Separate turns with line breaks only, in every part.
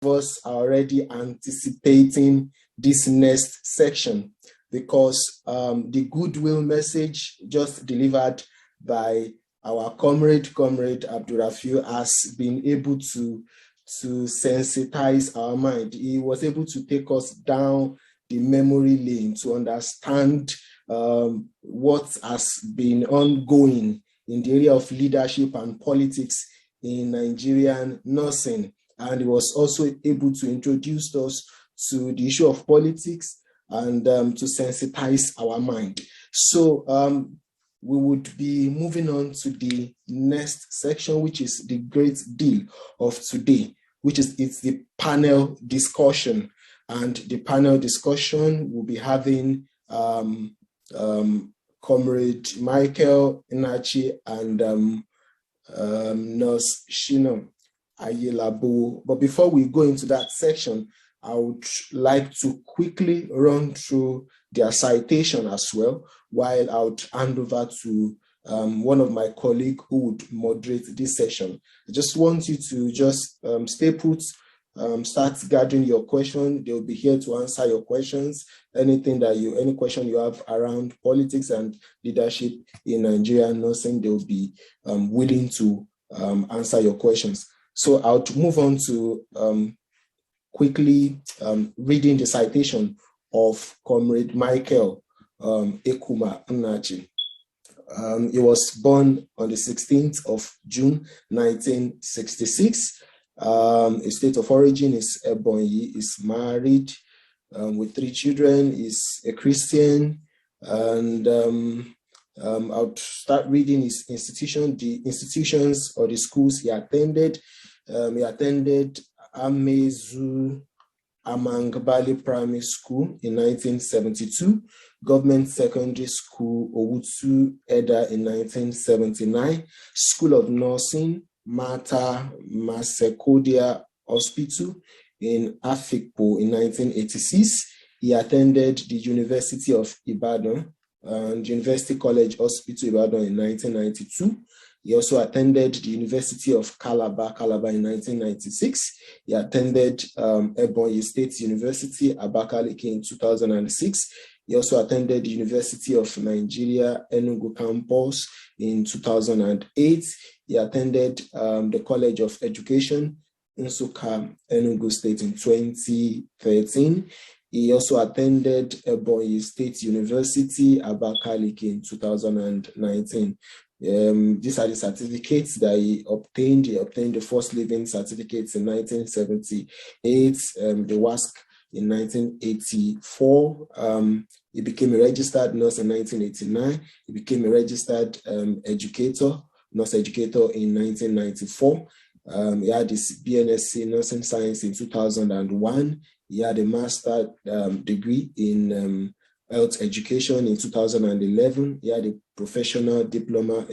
us are already anticipating this next section because the goodwill message just delivered by our comrade Abdurrafiu has been able to sensitize our mind. He was able to take us down the memory lane to understand what has been ongoing in the area of leadership and politics in Nigerian nursing. And he was also able to introduce us to the issue of politics and to sensitize our mind. So we would be moving on to the next section, which is the great deal of today, which is the panel discussion. And the panel discussion will be having Comrade Michael, Nnachi, and Nurse Sina Ayelabowo. But before we go into that section, I would like to quickly run through their citation as well, while I would hand over to one of my colleagues who would moderate this session. I just want you to just stay put, start gathering your question. They'll be here to answer your questions. Any question you have around politics and leadership in Nigerian nursing, they'll be willing to answer your questions. So I'll move on to quickly reading the citation of Comrade Michael Ekuma Nnachi. He was born on the 16th of June, 1966. His state of origin is Ebonyi. Is married with 3 children. Is a Christian. And I'll start reading his institution, the institutions or the schools he attended. He attended Amezu Amangbali Primary School in 1972, Government Secondary School Owutu Eda in 1979, School of Nursing Mata Masekodia Hospital in Afikpo in 1986. He attended the University of Ibadan and University College Hospital Ibadan in 1992. He also attended the University of Calabar in 1996. He attended Ebonyi State University, Abakaliki in 2006. He also attended the University of Nigeria, Enugu campus in 2008. He attended the College of Education, Nsukka, Enugu State in 2013. He also attended Ebonyi State University, Abakaliki in 2019. These are the certificates that he obtained. He obtained the first living certificates in 1978, the WASC in 1984. He became a registered nurse in 1989. He became a registered nurse educator in 1994. He had his BNSC Nursing Science in 2001. He had a master's degree in health education in 2011. He had a professional diploma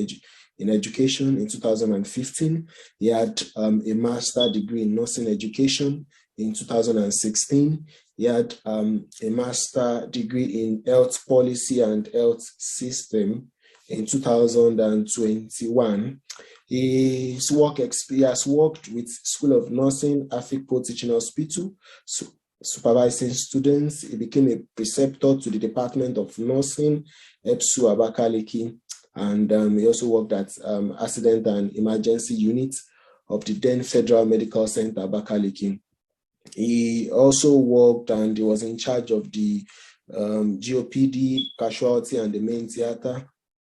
in education in 2015. He had a master's degree in nursing education in 2016. He had a master's degree in health policy and health system in 2021. He has worked with School of Nursing, Afikpo Teaching Hospital, supervising students. He became a preceptor to the Department of Nursing, EPSU Abakaliki, and he also worked at Accident and Emergency Unit of the then Federal Medical Center Abakaliki. He also worked and he was in charge of the GOPD, casualty and the main theater,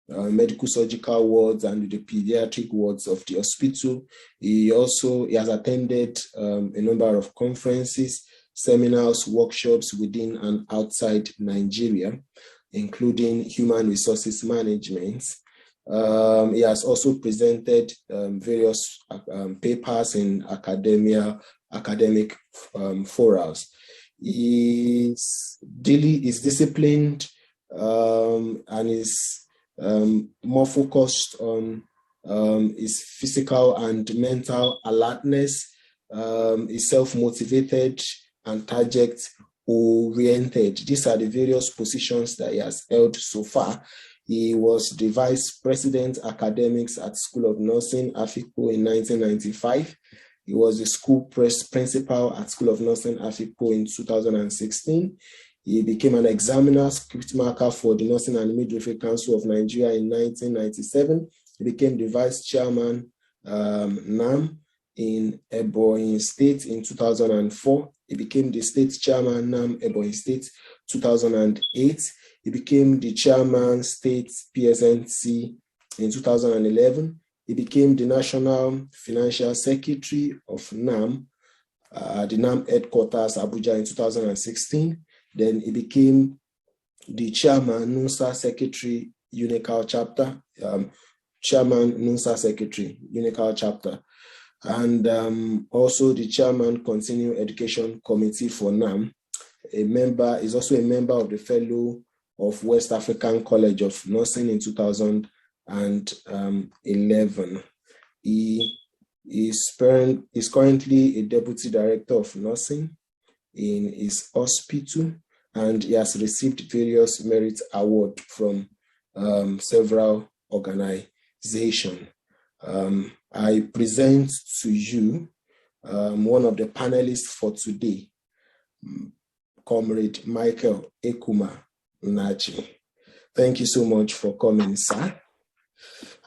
medical surgical wards and the pediatric wards of the hospital. He has attended a number of conferences, seminars, workshops within and outside Nigeria, including human resources management. He has also presented various papers in academic forums. He is disciplined and is more focused on his physical and mental alertness. Is self-motivated and target-oriented. These are the various positions that he has held so far. He was the Vice President Academics at School of Nursing, Afikpo, in 1995. He was the school principal at School of Nursing Afikpo in 2016. He became an examiner, script marker for the Nursing and Midwifery Council of Nigeria in 1997. He became the vice chairman, NANNM, in Ebonyi State in 2004. He became the state chairman, NANNM Ebonyi State, 2008. He became the chairman, state PSNC in 2011. He became the national financial secretary of NANNM, the NANNM headquarters, Abuja, in 2016. Then he became the chairman, NUNSA secretary, Unical chapter, chairman, NUNSA secretary, Unical chapter, and also the chairman, Continuing Education Committee for NANNM. Is also a member of the Fellow of West African College of Nursing in 2011. He is currently a deputy director of nursing in his hospital, and he has received various merit awards from several organizations. I present to you one of the panelists for today, Comrade Michael Ekuma Nnachi. Thank you so much for coming, sir.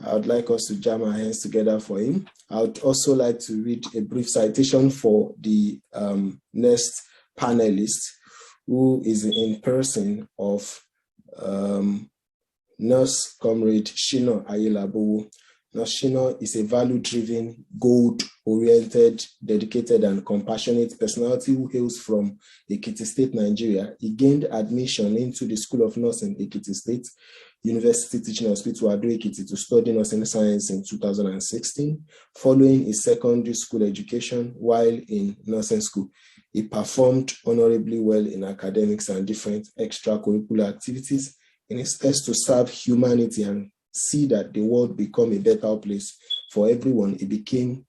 I would like us to jam our hands together for him. I would also like to read a brief citation for the next panelist, who is in person of Nurse Comrade Sina Ayelabowo. Nurse Sina is a value-driven, goal-oriented, dedicated, and compassionate personality who hails from Ekiti State, Nigeria. He gained admission into the School of Nursing, Ekiti State University Teaching Hospital, Ado Ekiti, to study nursing science in 2016. Following his secondary school education while in nursing school, he performed honorably well in academics and different extracurricular activities. In his quest to serve humanity and see that the world become a better place for everyone, he began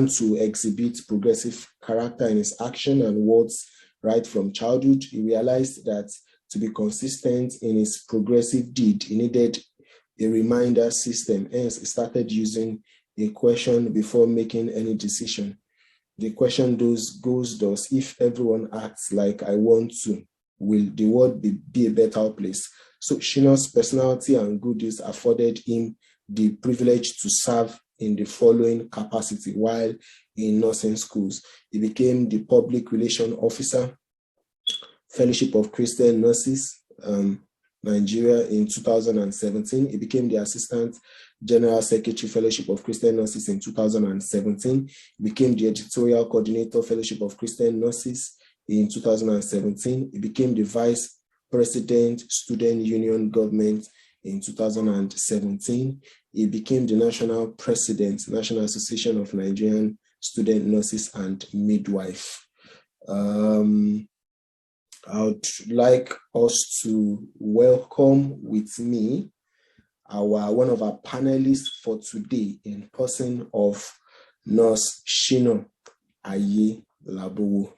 to exhibit progressive character in his action and words right from childhood. He realized that to be consistent in his progressive deed, he needed a reminder system. Hence, he started using a question before making any decision. The question goes thus: if everyone acts like I want to, will the world be a better place? So Shina's personality and good deeds afforded him the privilege to serve in the following capacity while in nursing schools. He became the Public Relations Officer, Fellowship of Christian Nurses, Nigeria, in 2017. He became the Assistant General Secretary, Fellowship of Christian Nurses, in 2017. He became the Editorial Coordinator, Fellowship of Christian Nurses, in 2017. He became the Vice President, Student Union Government, in 2017. He became the National President, National Association of Nigerian Student Nurses and Midwife. I would like us to welcome with me one of our panelists for today, in person of Nurse Sina Ayelabowo.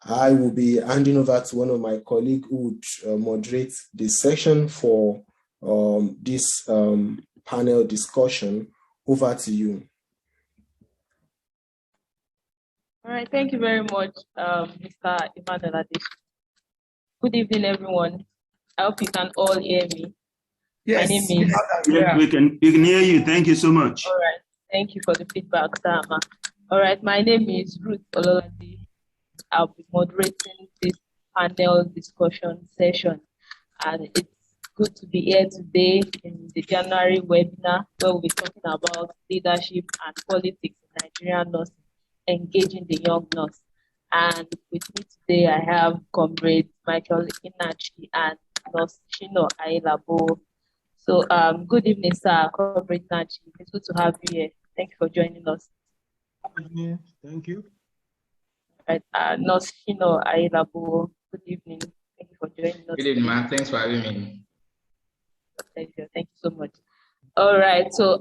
I will be handing over to one of my colleagues who would moderate the session for this panel discussion. Over to you.
All right, thank you very much, Mr. Emmanuel. Good evening, everyone. I hope you can all hear me.
Yes.
My name is...
Yes, we can hear you. Thank you so much.
All right. Thank you for the feedback, Sama. All right. My name is Ruth Ololade. I'll be moderating this panel discussion session. And it's good to be here today in the January webinar, where we'll be talking about leadership and politics in Nigerian nursing, engaging the young nurse. And with me today, I have Comrade Michael Nnachi and Nurse Sina Ayelabowo. So, good evening, sir, Comrade Nnachi. It's good to have you here. Thank you for joining us.
Good evening. Thank you.
Right, Nurse Sina Ayelabowo. Good evening. Thank you for joining us.
Good evening, ma'am. Thanks for having me.
Pleasure. Thank you so much. All right. So,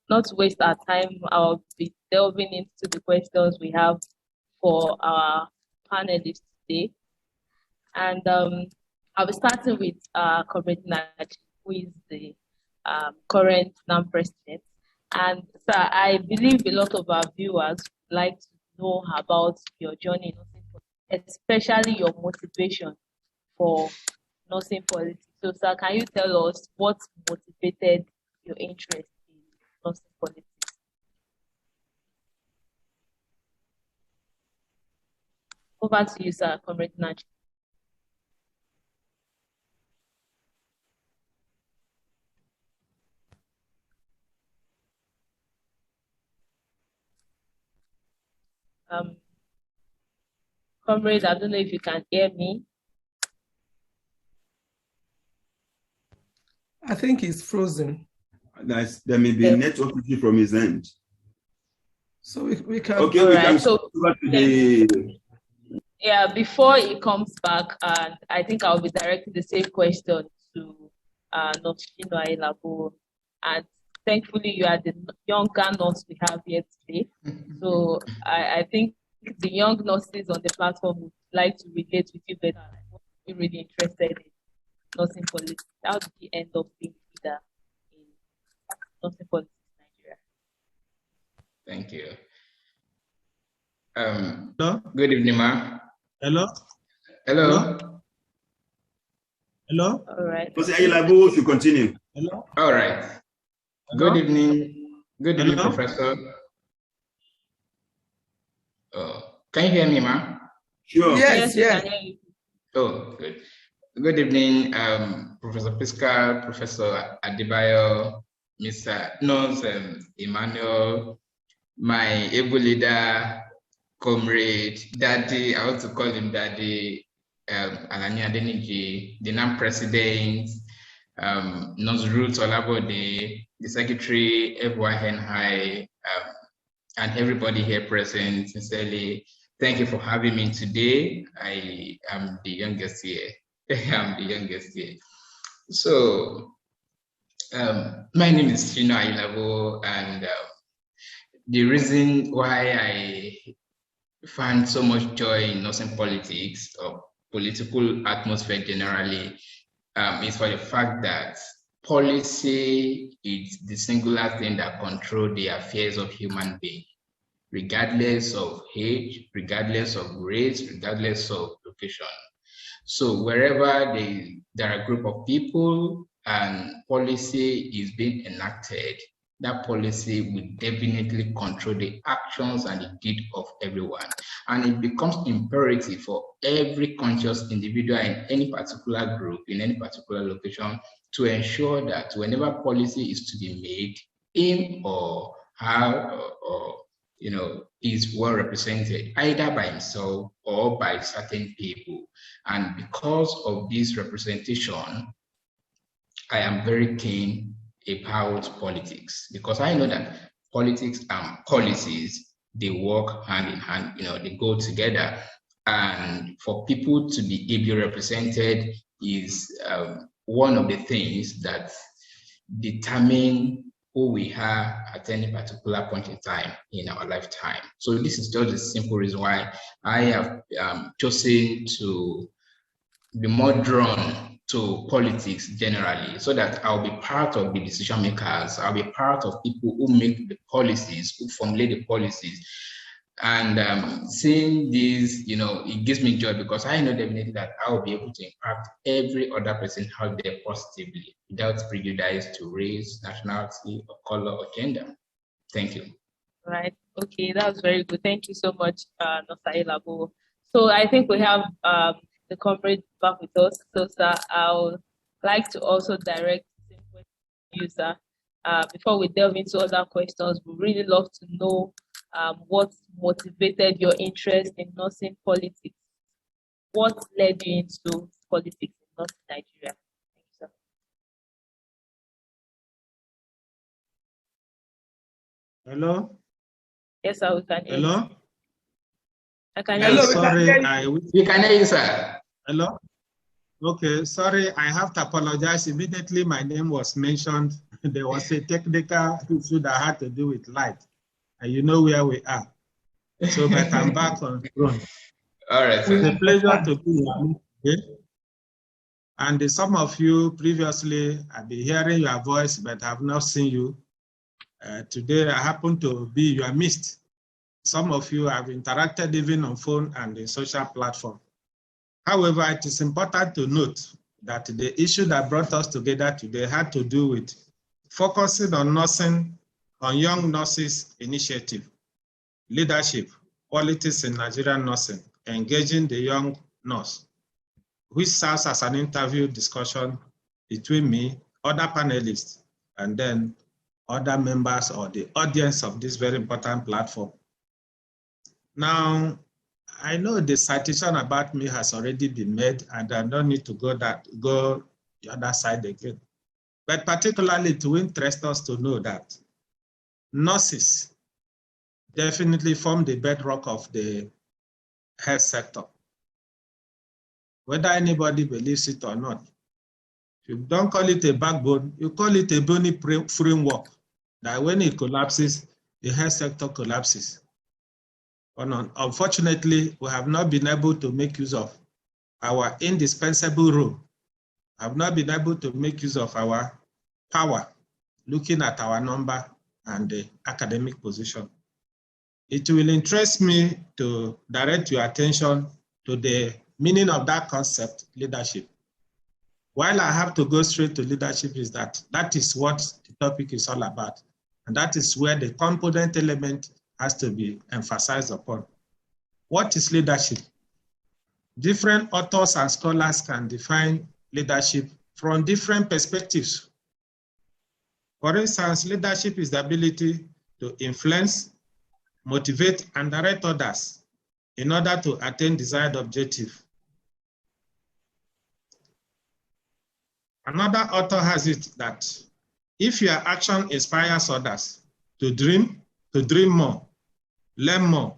not to waste our time, I'll be delving into the questions we have for our panelists today. And I'll be starting with Comrade Nnachi, who is the current NANNM President. And sir, I believe a lot of our viewers like to know about your journey in nursing politics, especially your motivation for nursing politics. So, sir, can you tell us what motivated your interest in nursing politics? Over to you, sir, Comrade Nnachi. Comrade, I don't know if you can hear me.
I think he's frozen.
There may be a network issue from his end.
So we can.
Okay,
all
we
right,
can
so
go back to the.
Yeah, before he comes back, and I think I'll be directing the same question to Sina Ayelabowo. And thankfully, you are the younger nurse we have here today. So I think the young nurses on the platform would like to relate with you better. We're really interested in nursing politics. How did you end up being leader in nursing politics in Nigeria?
Thank you.
Hello?
Good evening, ma'am.
Hello?
Hello?
Hello?
All right.
Mr. Ayelabowo, if you continue.
Hello? All right.
Hello?
Good evening. Good evening,
Hello?
Professor. Can you hear me, ma'am?
Sure.
Yes,
Yes, we can hear you.
Oh, good. Good evening, Professor Piscal, Professor Adebayo, Mr. Nurse Emmanuel, my able leader, comrade, Daddy, I want to call him Daddy, Alani Adeniji, the NANNM President, Nurse Ruth Olabode, the Secretary, FYNI, and everybody here present. Sincerely, thank you for having me today. I am the youngest here. I'm the youngest here. So, my name is Sina Ayelabowo, and the reason why I find so much joy in nursing politics or political atmosphere generally is for the fact that policy is the singular thing that controls the affairs of human beings, regardless of age, regardless of race, regardless of location. So wherever there are a group of people and policy is being enacted, that policy will definitely control the actions and the deed of everyone. And it becomes imperative for every conscious individual in any particular group, in any particular location, to ensure that whenever policy is to be made, him or her or is well represented, either by himself or by certain people. And because of this representation, I am very keen about politics, because I know that politics and policies, they work hand in hand, they go together. And for people to be ably represented is one of the things that determine who we are at any particular point in time in our lifetime. So this is just a simple reason why I have chosen to be more drawn to politics generally, so that I'll be part of the decision makers, I'll be part of people who make the policies, who formulate the policies. And seeing this, it gives me joy, because I know definitely that I will be able to impact every other person out there positively, without prejudice to race, nationality, or color, or gender. Thank you.
Right. Okay, that was very good. Thank you so much, Nurse Ayelabowo. So I think we have the comrade back with us. So, sir, I would like to also direct the same question to you, sir. Before we delve into other questions, we really love to know what motivated your interest in nursing politics. What led you into politics in nursing Nigeria? Thank you, sir.
Hello?
Yes, sir, we can hear you.
Hello?
I can hear you.
Sorry,
We can hear you, sir.
Hello? Okay, sorry, I have to apologize. Immediately my name was mentioned. There was a technical issue that had to do with light. And you know where we are. So, but I'm back on the front.
All right, sir.
It's a pleasure to be here. And some of you previously, I've been hearing your voice, but I've not seen you. Today, I happen to be your midst. some of you have interacted even on phone and in social platform. However, it is important to note that the issue that brought us together today had to do with focusing on nursing, on young nurses initiative, leadership, politics in Nigerian nursing, engaging the young nurse, which serves as an interview discussion between me, other panelists, and then other members or the audience of this very important platform. Now, I know the citation about me has already been made, and I don't need to go the other side again. But particularly to interest us to know that nurses definitely form the bedrock of the health sector. Whether anybody believes it or not, you don't call it a backbone, you call it a bony framework, that when it collapses, the health sector collapses. Unfortunately, we have not been able to make use of our indispensable role, have not been able to make use of our power, looking at our number and the academic position. It will interest me to direct your attention to the meaning of that concept, leadership. While I have to go straight to leadership, is that is what the topic is all about. And that is where the component element has to be emphasized upon. What is leadership? Different authors and scholars can define leadership from different perspectives. For instance, leadership is the ability to influence, motivate, and direct others in order to attain desired objective. Another author has it that if your action inspires others to dream more, learn more,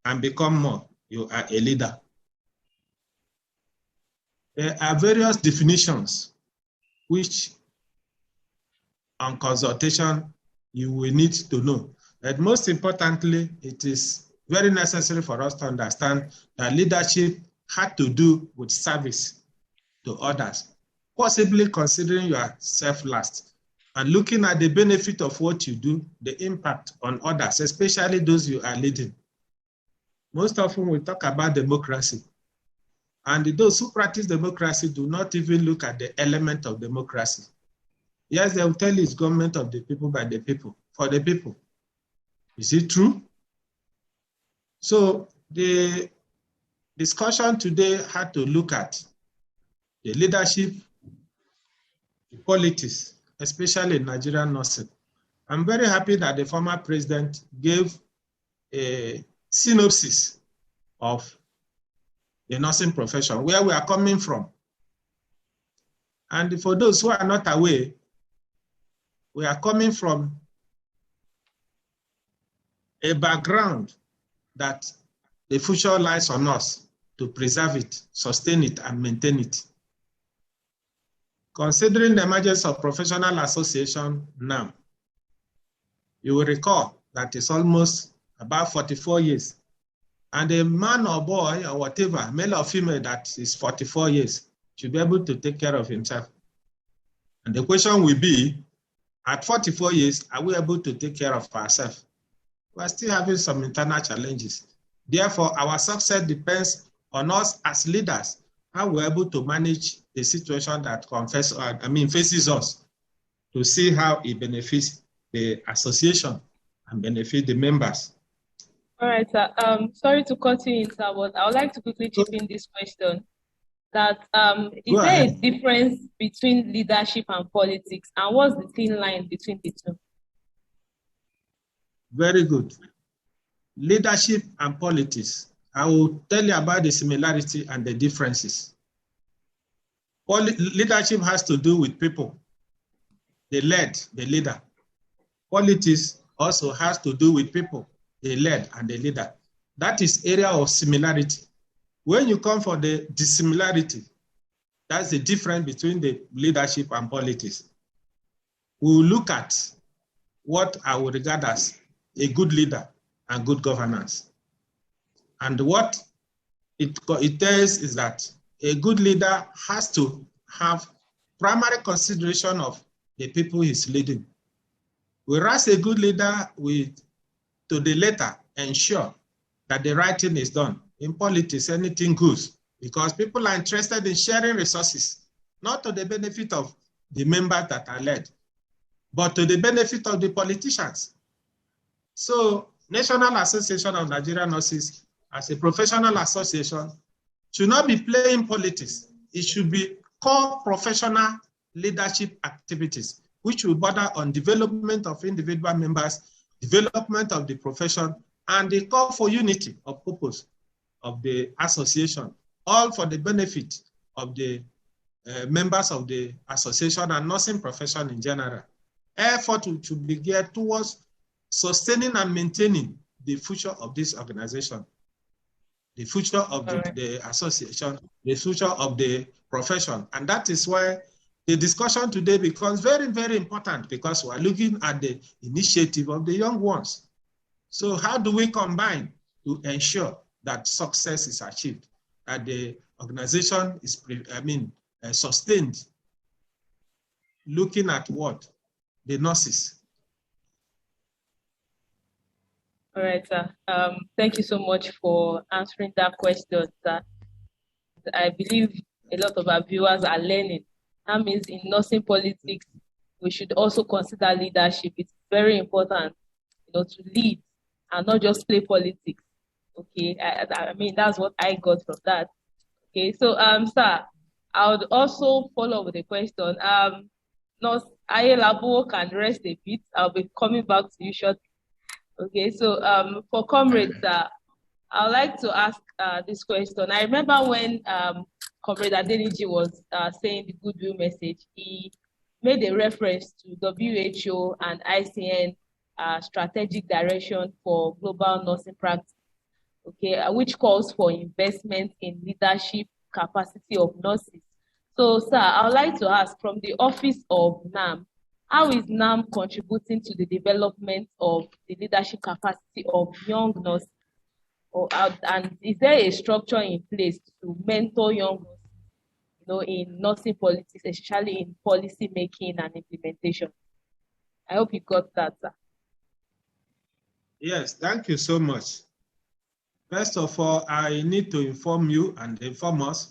and become more, you are a leader. There are various definitions which on consultation you will need to know. But most importantly, it is very necessary for us to understand that leadership had to do with service to others, possibly considering yourself last and looking at the benefit of what you do, the impact on others, especially those you are leading. Most often we talk about democracy, and those who practice democracy do not even look at the element of democracy. Yes, they will tell you it's government of the people, by the people, for the people. Is it true? So the discussion today had to look at the leadership, the politics, especially in Nigerian nursing. I'm very happy that the former president gave a synopsis of the nursing profession, where we are coming from. And for those who are not aware, we are coming from a background that the future lies on us to preserve it, sustain it, and maintain it. Considering the emergence of professional association now, you will recall that it's almost about 44 years. And a man or boy or whatever, male or female, that is 44 years should be able to take care of himself. And the question will be, at 44 years, are we able to take care of ourselves? We're still having some internal challenges. Therefore, our success depends on us as leaders, how we're able to manage the situation that faces us, to see how it benefits the association and benefit the members.
All right, sir. Sorry to cut you in, sir, but I would like to quickly chip in this question. That is there a difference between leadership and politics, and what's the thin line between the two?
Very good. Leadership and politics. I will tell you about the similarity and the differences. Leadership has to do with people. They led, the leader. Politics also has to do with people. They led and the leader. That is area of similarity. When you come for the dissimilarity, that's the difference between the leadership and politics. We will look at what I would regard as a good leader and good governance. And what it tells is that a good leader has to have primary consideration of the people he's leading. Whereas a good leader to the letter ensure that the right thing is done. In politics, anything goes, because people are interested in sharing resources, not to the benefit of the members that are led, but to the benefit of the politicians. So, National Association of Nigerian Nurses, as a professional association, should not be playing politics. It should be core professional leadership activities, which will border on development of individual members, development of the profession, and the call for unity of purpose of the association, all for the benefit of the members of the association and nursing profession in general. Effort to be geared towards sustaining and maintaining the future of this organization, the future of the association, the future of the profession. And that is why the discussion today becomes very, very important, because we're looking at the initiative of the young ones. So how do we combine to ensure that success is achieved, that the organization is, sustained, looking at what? The nurses.
All right, sir. Thank you so much for answering that question, sir. I believe a lot of our viewers are learning. That means in nursing politics, we should also consider leadership. It's very important, to lead and not just play politics. Okay, I mean, that's what I got from that. Okay, so, sir, I would also follow with a question. Nurse Ayelabowo can rest a bit. I'll be coming back to you shortly. Okay, so for comrades, I would like to ask this question. I remember when Comrade Adeniji was saying the goodwill message, he made a reference to WHO and ICN strategic direction for global nursing practice, okay, which calls for investment in leadership capacity of nurses. So, sir, I would like to ask, from the office of NANNM, how is NANNM contributing to the development of the leadership capacity of young nurses? And is there a structure in place to mentor young nurses, in nursing politics, especially in policy making and implementation? I hope you got that, sir.
Yes, thank you so much. First of all, I need to inform you and inform us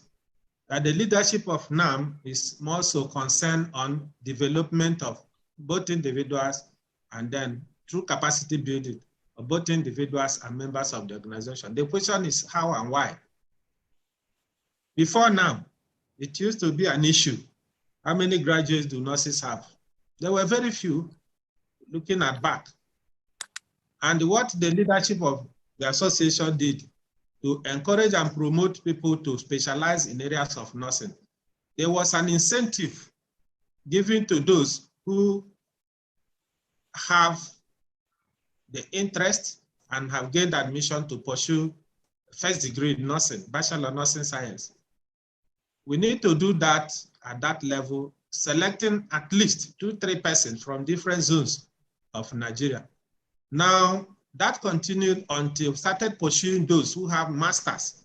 that the leadership of NANNM is more so concerned on development of both individuals and then through capacity building of both individuals and members of the organization. The question is how and why. Before now, it used to be an issue. How many graduates do nurses have? There were very few, looking at back. And what the leadership of the association did to encourage and promote people to specialize in areas of nursing, there was an incentive given to those who have the interest and have gained admission to pursue first degree in nursing, bachelor of nursing science. We need to do that at that level, selecting at least 2-3 persons from different zones of Nigeria. Now, that continued until we started pursuing those who have masters.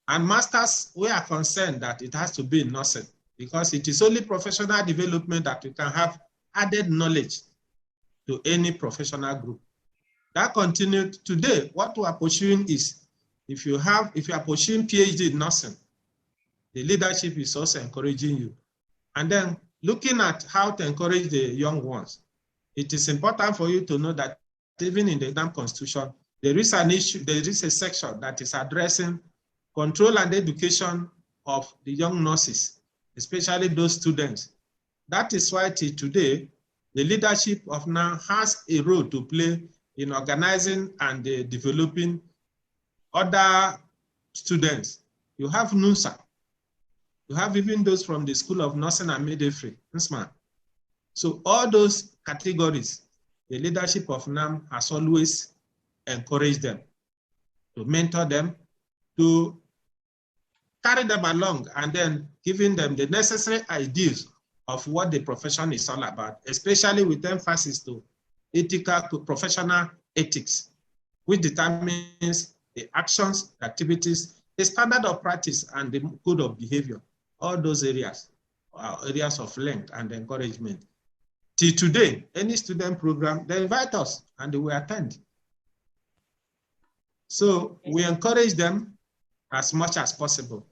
And masters, we are concerned that it has to be in nursing, because it is only professional development that you can have added knowledge to any professional group. That continued. Today, what we are pursuing is, if you are pursuing PhD in nursing, the leadership is also encouraging you. And then looking at how to encourage the young ones, it is important for you to know that even in the NANNM Constitution, there is an issue, there is a section that is addressing control and education of the young nurses, especially those students. That is why today, the leadership of NANNM has a role to play in organizing and developing other students. You have NUSA. You have even those from the School of Nursing and Midwifery, NSMA. So all those categories, the leadership of NANNM has always encouraged them, to mentor them, to carry them along, and then giving them the necessary ideas of what the profession is all about, especially with emphasis to ethical, professional ethics, which determines the actions, activities, the standard of practice, and the code of behavior. All those areas are areas of length and encouragement. Till today, any student program, they invite us and we attend. So we encourage them as much as possible.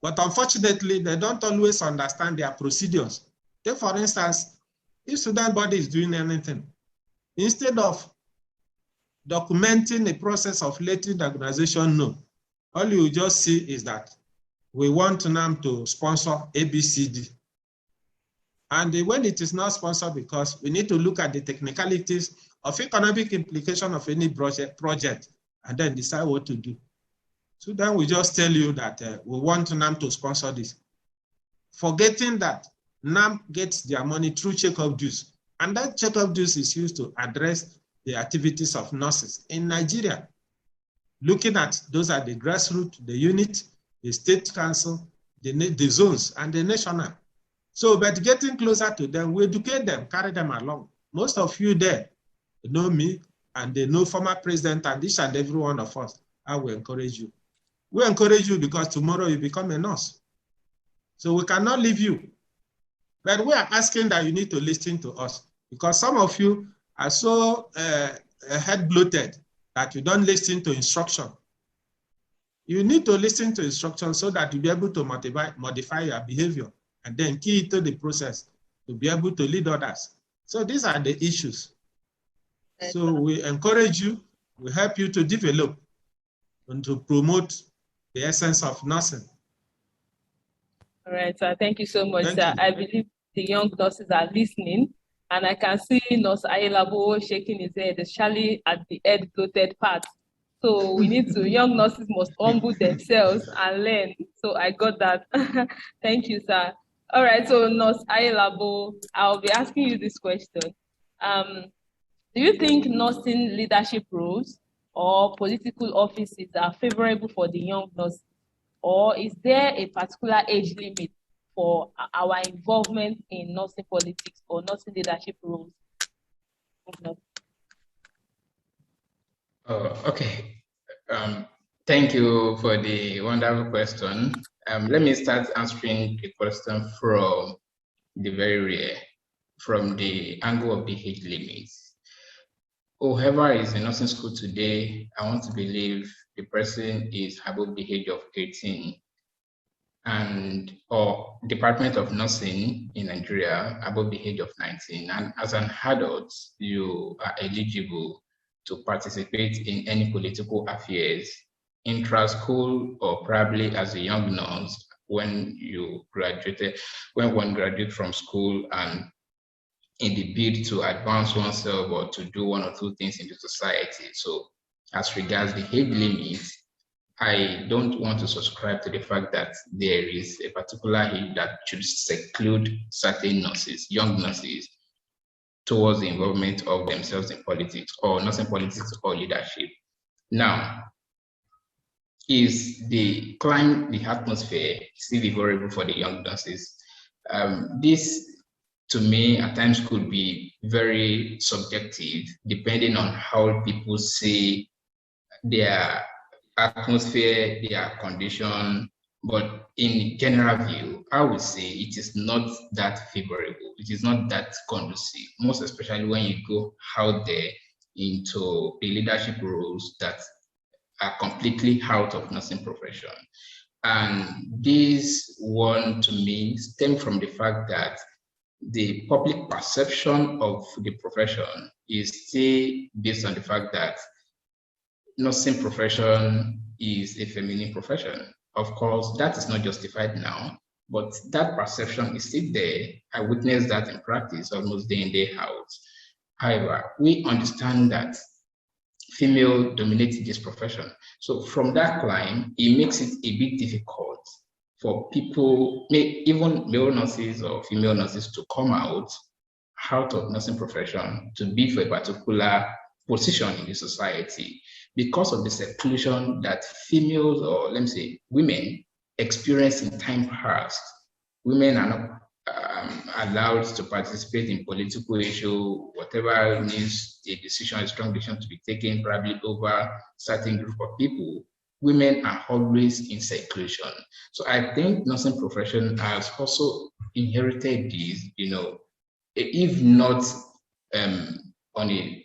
But unfortunately, they don't always understand their procedures. Take, for instance, if student body is doing anything, instead of documenting the process of letting the organization know, all you just see is that we want NANNM to sponsor ABCD. And when it is not sponsored, because we need to look at the technicalities of economic implication of any project and then decide what to do. So then we just tell you that we want NANNM to sponsor this, forgetting that NANNM gets their money through check-up dues. And that check-up dues is used to address the activities of nurses in Nigeria. Looking at those are the grassroots, the unit, the state council, the zones, and the national. So, but getting closer to them, we educate them, carry them along. Most of you there know me, and they know former president, and each and every one of us. I will encourage you. We encourage you because tomorrow you become a nurse. So we cannot leave you. But we are asking that you need to listen to us, because some of you are so head-bloated that you don't listen to instruction. You need to listen to instruction so that you'll be able to modify your behavior and then key into the process to be able to lead others. So these are the issues. So we encourage you, we help you to develop and to promote the essence of nursing.
All right, sir. Thank you so much, sir. I believe the young nurses are listening, and I can see Nurse Ayelabowo shaking his head, especially at the head-bloated part. So we need to, young nurses must humble themselves and learn. So I got that. Thank you, sir. All right, so Nurse Ayelabowo, I'll be asking you this question. Do you think nursing leadership roles or political offices are favorable for the young nurses? Or is there a particular age limit for our involvement in nursing politics or nursing leadership roles?
Okay. Thank you for the wonderful question. Let me start answering the question from the very rear, from the angle of the age limits. Whoever is in nursing school today, I want to believe the person is above the age of 18, and or Department of Nursing in Nigeria above the age of 19. And as an adult, you are eligible to participate in any political affairs, intra-school, or probably as a young nurse when you graduated, when one graduates from school and in the bid to advance oneself or to do one or two things in the society. So as regards the age limit, I don't want to subscribe to the fact that there is a particular age that should seclude certain nurses, young nurses, towards the involvement of themselves in politics or nursing politics or leadership. Now, is the climate, the atmosphere still favorable for the young nurses? This, to me, at times could be very subjective, depending on how people see their atmosphere, their condition. But in general view, I would say it is not that favorable. It is not that conducive, most especially when you go out there into the leadership roles that are completely out of nursing profession. And this one, to me, stems from the fact that the public perception of the profession is still based on the fact that nursing profession is a feminine profession. Of course, that is not justified now, but that perception is still there. I witnessed that in practice almost day in, day out. However, we understand that female dominates this profession. So from that climb, it makes it a bit difficult for people, even male nurses or female nurses, to come out of nursing profession to be for a particular position in the society because of the seclusion that females, or let me say women, experience in time past. Women are not allowed to participate in political issue, whatever needs a decision, a strong decision to be taken, probably over certain group of people. Women are always in seclusion. So I think nursing profession has also inherited this, if not on a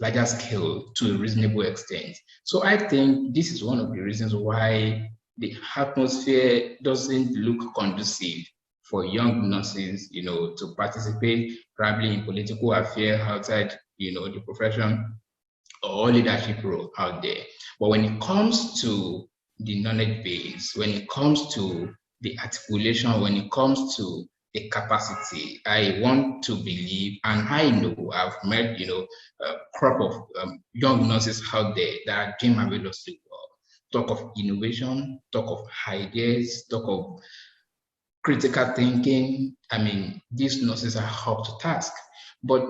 larger scale to a reasonable extent. So I think this is one of the reasons why the atmosphere doesn't look conducive for young nurses, to participate probably in political affairs outside, the profession or leadership role out there. But when it comes to the knowledge base, when it comes to the articulation, when it comes to the capacity, I want to believe, and I know I've met, a crop of young nurses out there that are doing marvelously well. Talk of innovation, talk of ideas, talk of critical thinking. I mean, these nurses are up to task. But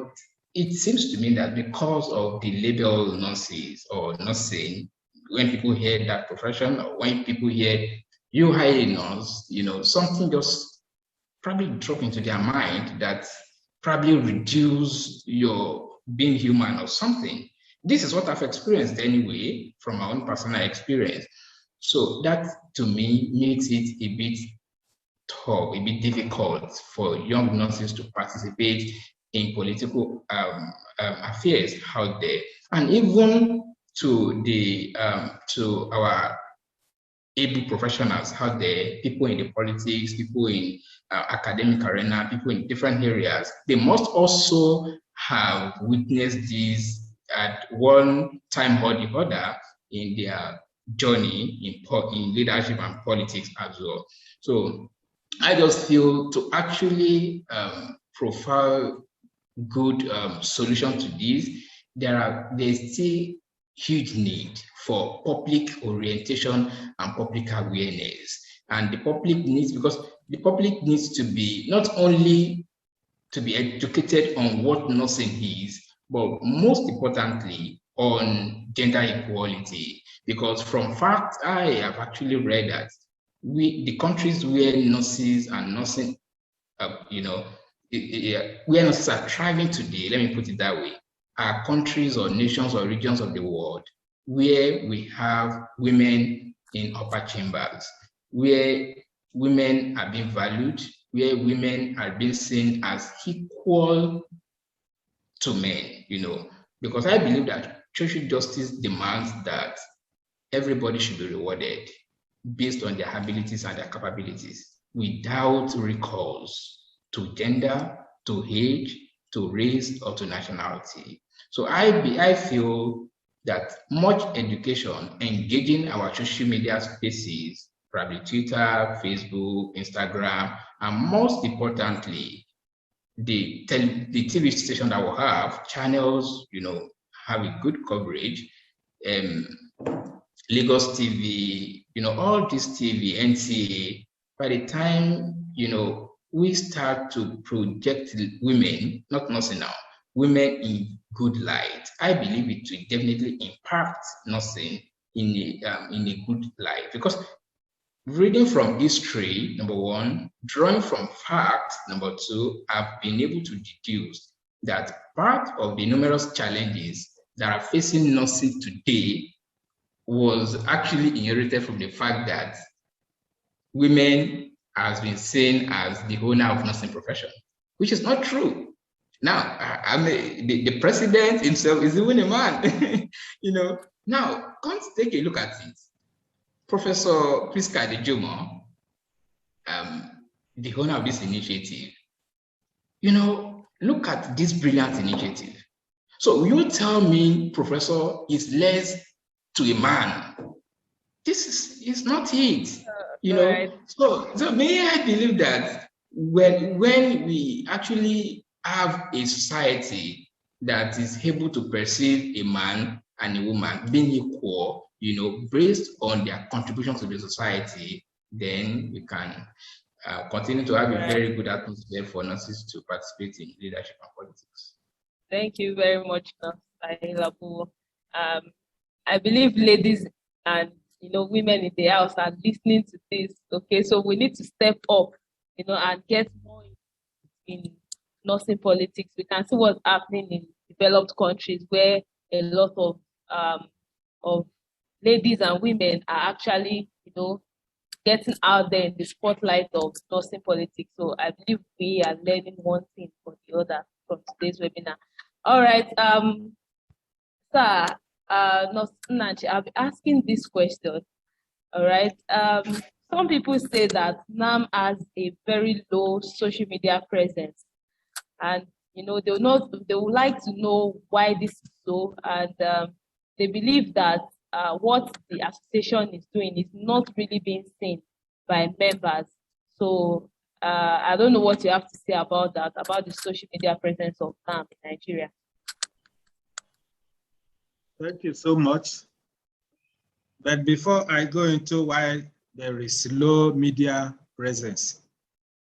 it seems to me that because of the label nurses or nursing, when people hear that profession, or when people hear you hire a nurse, something just probably drop into their mind that probably reduce your being human or something. This is what I've experienced anyway, from my own personal experience. So that to me makes it a bit tough, a bit difficult for young nurses to participate in political affairs out there, and even to the to our able professionals out there, people in the politics, people in academic arena, people in different areas. They must also have witnessed this at one time or the other in their journey in leadership and politics as well. So I just feel to actually profile good solution to this, there's still huge need for public orientation and public awareness. And the public needs, because the public needs to be not only to be educated on what nursing is, but most importantly on gender equality. Because from fact, I have actually read that the countries where nurses and nursing, where nurses are thriving today, let me put it that way, are countries or nations or regions of the world where we have women in upper chambers, where women are being valued, where women are being seen as equal to men, because I believe that social justice demands that everybody should be rewarded based on their abilities and their capabilities without recourse to gender, to age, to race, or to nationality. So I feel that much education, engaging our social media spaces, probably Twitter, Facebook, Instagram, and most importantly, the TV station that will have channels, have a good coverage, Lagos TV, all this TV, NCA, by the time, we start to project women, not nursing now, women in good light, I believe it will definitely impact nursing in a good light. Because reading from history, number one, drawing from facts, number two, I've been able to deduce that part of the numerous challenges that are facing nursing today was actually inherited from the fact that women has been seen as the owner of nursing profession, which is not true. Now, the president himself is even a man, Now, come take a look at it. Professor Priska Adejomo, the owner of this initiative, look at this brilliant initiative. So you tell me professor is less to a man. This is not it,
Right.
So may I believe that when we actually have a society that is able to perceive a man and a woman being equal, based on their contribution to the society, then we can continue to have a very good atmosphere for nurses to participate in leadership and politics.
Thank you very much, Sina Ayelabowo. I believe ladies and women in the house are listening to this. Okay, so we need to step up, and get more in nursing politics. We can see what's happening in developed countries where a lot of ladies and women are actually, getting out there in the spotlight of nursing politics. So I believe we are learning one thing from the other from today's webinar. All right, sir, Nnachi, I'll be asking this question. All right. Some people say that NANNM has a very low social media presence, and they would like to know why this is so, and they believe that what the association is doing is not really being seen by members. So I don't know what you have to say about that, about the social media presence of NANNM in Nigeria.
Thank you so much. But before I go into why there is low media presence,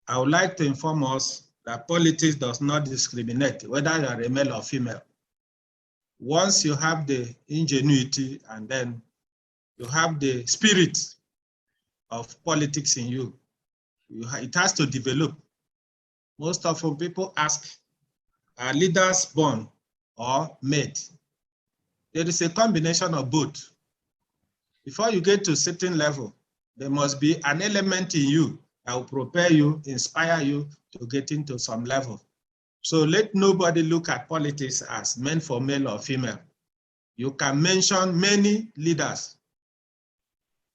I would like to inform us that politics does not discriminate whether you are a male or female. Once you have the ingenuity and then you have the spirit of politics in you, it has to develop. Most often people ask, are leaders born or made? There is a combination of both. Before you get to a certain level, there must be an element in you that will prepare you, inspire you to get into some level. So let nobody look at politics as meant for male or female. You can mention many leaders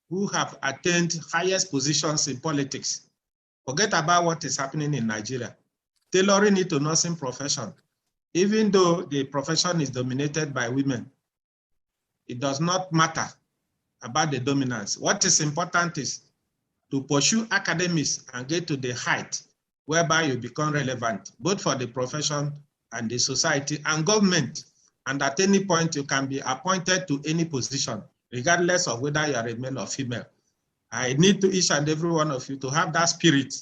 who have attained highest positions in politics. Forget about what is happening in Nigeria. Tailoring it to nursing profession. Even though the profession is dominated by women, it does not matter about the dominance. What is important is to pursue academics and get to the height whereby you become relevant, both for the profession and the society and government. And at any point, you can be appointed to any position, regardless of whether you are a male or female. I need to each and every one of you to have that spirit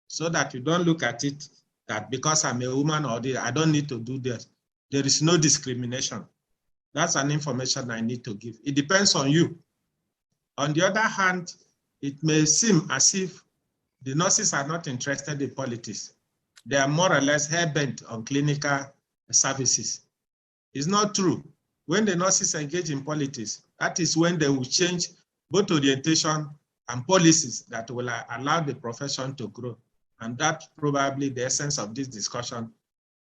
so that you don't look at it that because I'm a woman or I don't need to do this. There is no discrimination. That's an information I need to give. It depends on you. On the other hand, it may seem as if the nurses are not interested in politics. They are more or less hell-bent on clinical services. It's not true. When the nurses engage in politics, that is when they will change both orientation and policies that will allow the profession to grow. And that's probably the essence of this discussion,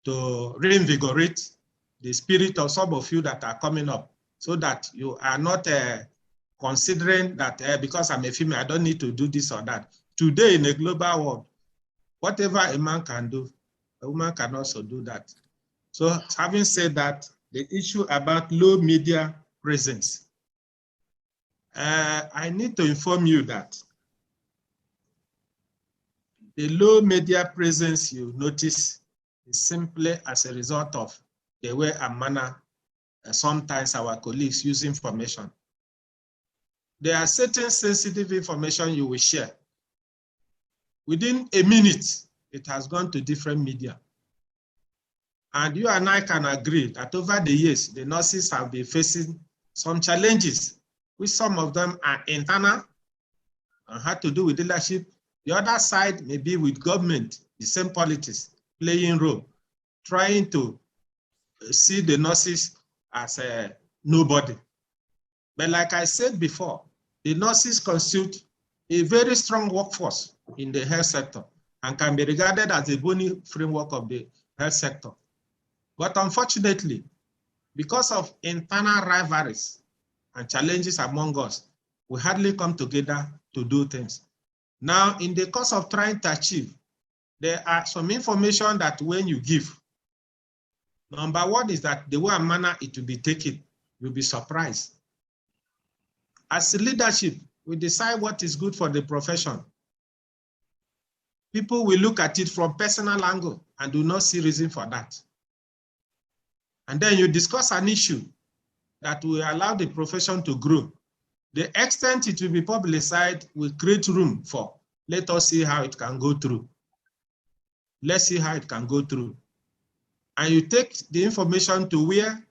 to reinvigorate the spirit of some of you that are coming up, so that you are not considering that because I'm a female, I don't need to do this or that. Today in a global world, whatever a man can do, a woman can also do that. So having said that, the issue about low media presence, I need to inform you that the low media presence you notice is simply as a result of the way and manner sometimes our colleagues use information. There are certain sensitive information you will share. Within a minute, it has gone to different media. And you and I can agree that over the years, the nurses have been facing some challenges, which some of them are internal and had to do with leadership. The other side may be with government, the same politics playing role, trying to see the nurses as a nobody. But like I said before, the nurses constitute a very strong workforce in the health sector and can be regarded as a bony framework of the health sector. But unfortunately, because of internal rivalries and challenges among us, we hardly come together to do things. Now, in the course of trying to achieve, there are some information that when you give, number one is that the way and manner it will be taken, you'll be surprised. As leadership, we decide what is good for the profession. People will look at it from personal angle and do not see reason for that. And then you discuss an issue that will allow the profession to grow. The extent it will be publicized will create room for, let us see how it can go through. Let's see how it can go through. And you take the information to where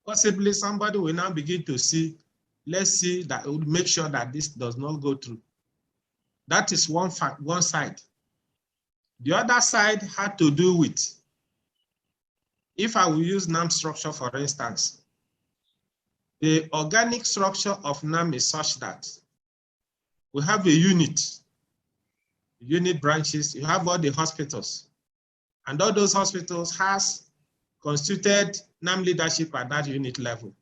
possibly somebody will now begin to see, let's see that will make sure that this does not go through. That is one side. The other side had to do with, if I will use NANNM structure, for instance, the organic structure of NANNM is such that we have a unit branches, you have all the hospitals, and all those hospitals has constituted NANNM leadership at that unit level.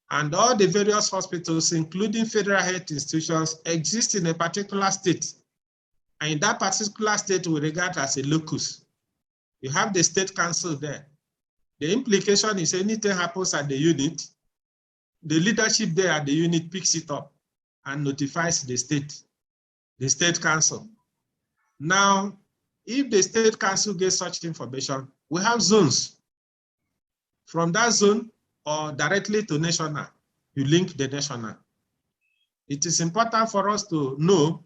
And all the various hospitals, including federal health institutions, exist in a particular state. And in that particular state, we regard as a locus. You have the state council there. The implication is anything happens at the unit, the leadership there at the unit picks it up and notifies the state council. Now, if the state council gets such information, we have zones. From that zone or directly to national, you link the national. It is important for us to know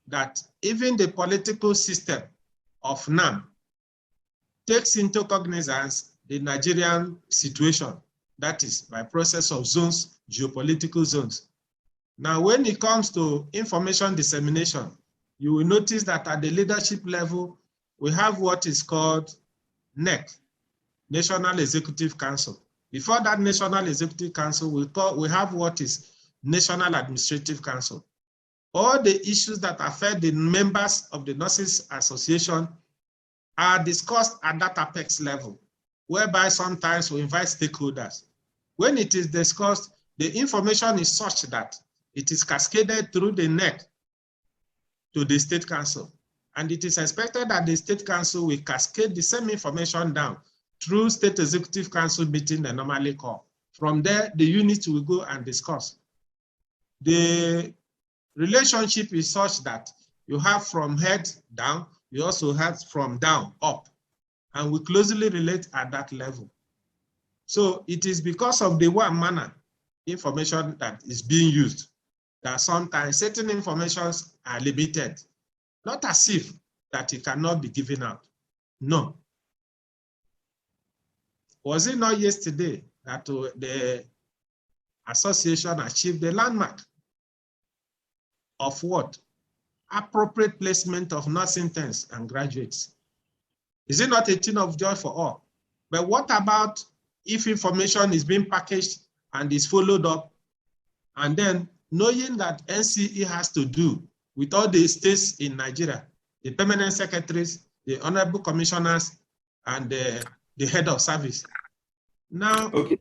that even the political system of NANNM takes into cognizance the Nigerian situation, that is by process of zones, geopolitical zones. Now, when it comes to information dissemination, you will notice that at the leadership level, we have what is called NEC, National Executive Council. Before that National Executive Council, we have what is National Administrative Council. All the issues that affect the members of the Nurses Association are discussed at that apex level, whereby sometimes we invite stakeholders. When it is discussed, the information is such that it is cascaded through the NEC to the State Council. And it is expected that the State Council will cascade the same information down through State Executive Council meeting they normally call. From there, the units will go and discuss. The relationship is such that you have from head down, you also have from down up, and we closely relate at that level. So it is because of the one manner information that is being used that sometimes certain informations are limited, not as if that it cannot be given out. No. Was it not yesterday that the association achieved the landmark of what? Appropriate placement of nursing interns and graduates. Is it not a thing of joy for all? But what about if information is being packaged and is followed up, and then knowing that NCE has to do with all the states in Nigeria, the permanent secretaries, the honorable commissioners, and the head of service. Now,
okay.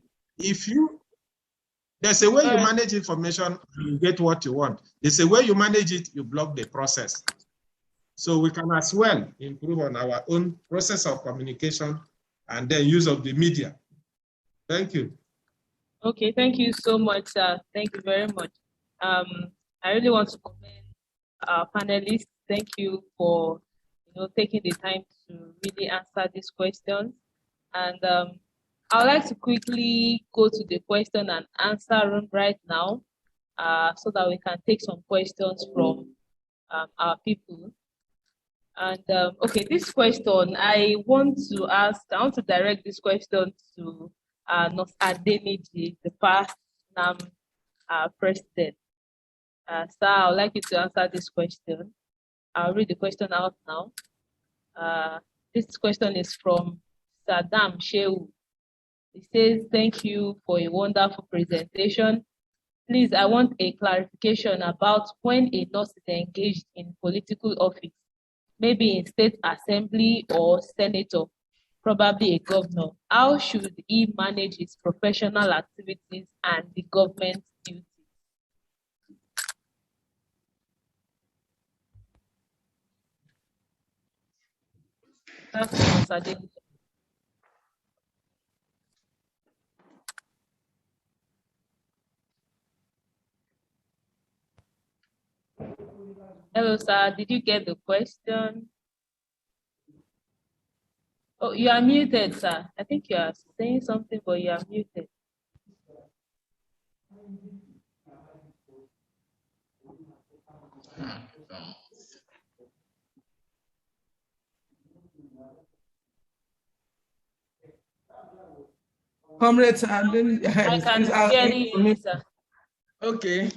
There's a way you manage information, you get what you want. There's a way you manage it, you block the process. So we can as well improve on our own process of communication and then use of the media. Thank you.
Okay, thank you so much. Thank you very much. I really want to commend our panelists. Thank you for taking the time to really answer these questions. And I would like to quickly go to the question and answer room right now so that we can take some questions from our people. And okay, this question, I want to direct this question to Nurse Adeniji, the past NANNM President. Sir, I would like you to answer this question. I'll read the question out now. This question is from Saddam Shehu. He says, thank you for a wonderful presentation. Please, I want a clarification about when a nurse is engaged in political office, maybe in state assembly or senator, probably a governor. How should he manage his professional activities and the government duties? Hello, sir. Did you get the question? Oh, you are muted, sir. I think you are saying something, but you are muted.
Comrades,
I can hear you, sir.
Okay.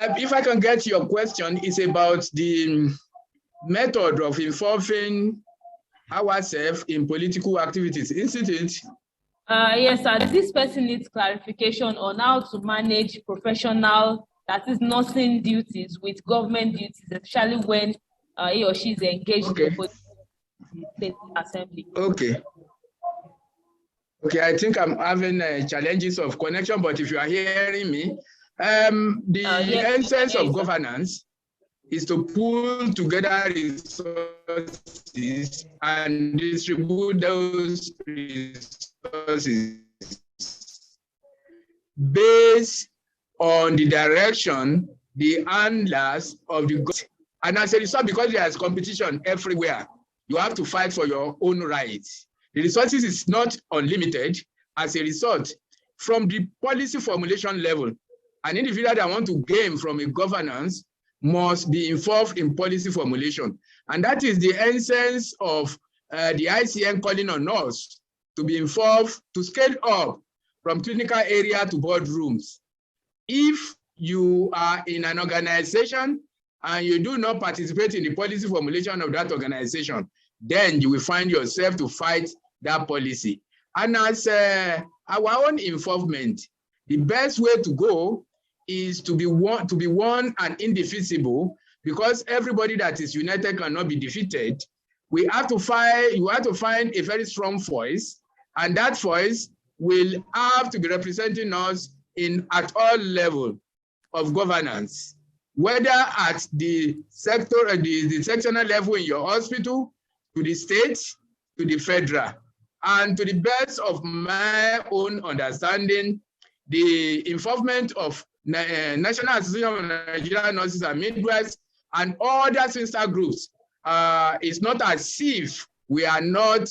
If I can get your question, it's about the method of involving ourselves in political activities, isn't it?
Yes, sir. This person needs clarification on how to manage professional, that is nursing duties with government duties, especially when he or she is engaged in politics. the State Assembly.
Okay. Okay, I think I'm having challenges of connection, but if you are hearing me, the essence of governance is to pull together resources and distribute those resources based on the direction, the handlers of the government. And as a result, because there is competition everywhere, you have to fight for your own rights. The resources is not unlimited. As a result, from the policy formulation level, an individual that wants to gain from a governance must be involved in policy formulation. And that is the essence of the ICN calling on us to be involved, to scale up from clinical area to boardrooms. If you are in an organization and you do not participate in the policy formulation of that organization, then you will find yourself to fight that policy. And as our own involvement, the best way to go is to be one and indefeasible, because everybody that is united cannot be defeated. You have to find a very strong voice, and that voice will have to be representing us at all levels of governance, whether at the sector, the sectional level in your hospital, to the state, to the federal. And to the best of my own understanding, the involvement of National Association of Nigerian Nurses and Midwives and other sister groups is not as if we are not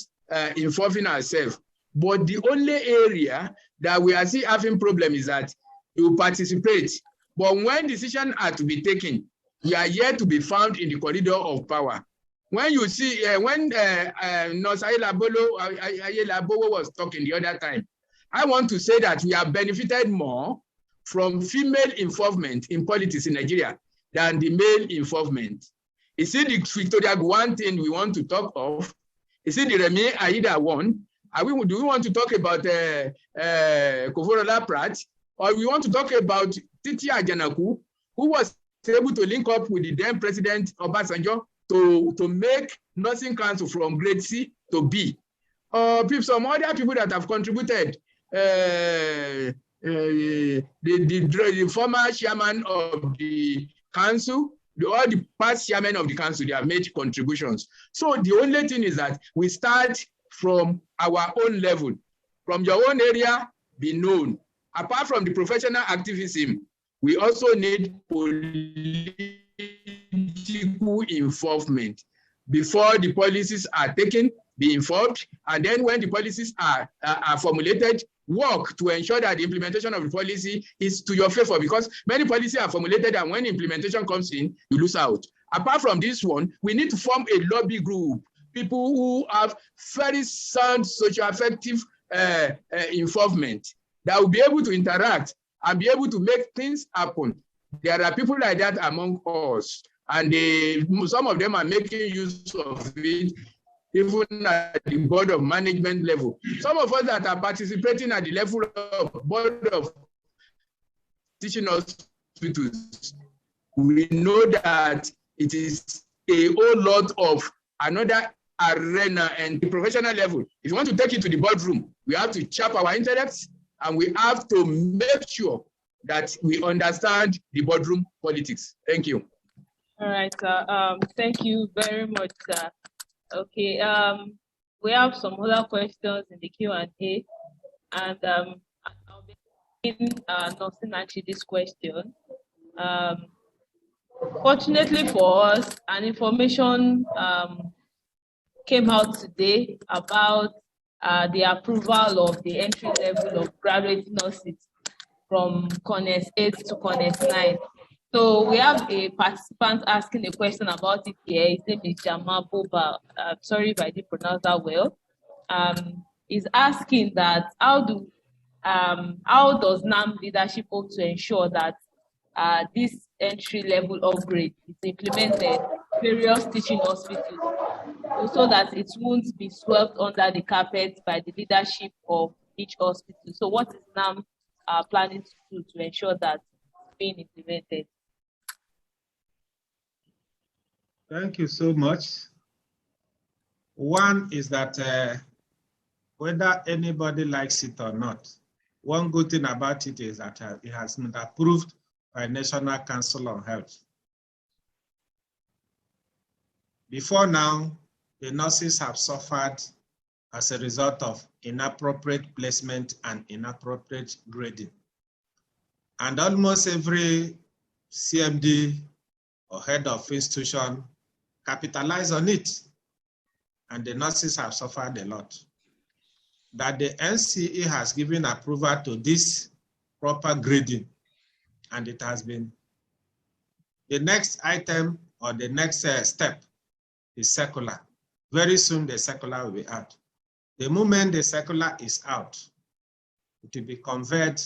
involving ourselves. But the only area that we are still having problem is that you participate. But when decisions are to be taken, we are yet to be found in the corridor of power. When you see, when Nurse Ayelabowo was talking the other time, I want to say that we have benefited more from female involvement in politics in Nigeria than the male involvement. Is it the Victoria Gwan thing we want to talk of? Is it the Remi Aida one? Do we want to talk about Kovorola Pratt? Or we want to talk about Titi Ajanaku, who was able to link up with the then President Obasanjo to make nursing council from grade C to B. Some other people that have contributed, the former chairman of the council, all the past chairmen of the council, they have made contributions. So the only thing is that we start from our own level. From your own area, be known. Apart from the professional activism, we also need political involvement. Before the policies are taken, be informed, and then when the policies are formulated, work to ensure that the implementation of the policy is to your favor, because many policies are formulated and when implementation comes in, you lose out. Apart from this one, we need to form a lobby group, people who have very sound socio-affective involvement that will be able to interact and be able to make things happen. There are people like that among us, and some of them are making use of it even at the board of management level. Some of us that are participating at the level of board of teaching hospitals, we know that it is a whole lot of another arena and the professional level. If you want to take it to the boardroom, we have to chop our intellects and we have to make sure that we understand the boardroom politics. Thank you.
All right, thank you very much, sir. Okay, we have some other questions in the Q&A, and I'll be asking Nnachi this question. Fortunately for us, an information came out today about the approval of the entry level of graduate nurses from CONES 8 to CONES 9. So we have a participant asking a question about it here. His name is Jamal Boba. Sorry if I didn't pronounce that well. He's asking that how does NANNM leadership hope to ensure that this entry level upgrade is implemented in various teaching hospitals, so that it won't be swept under the carpet by the leadership of each hospital? So what is NANNM planning to do to ensure that it's being implemented?
Thank you so much. One is that whether anybody likes it or not, one good thing about it is that it has been approved by National Council on Health. Before now, the nurses have suffered as a result of inappropriate placement and inappropriate grading. And almost every CMD or head of institution capitalize on it. And the nurses have suffered a lot. That the NCE has given approval to this proper grading, and it has been. The next item or the next step is circular. Very soon the circular will be out. The moment the circular is out, it will be conveyed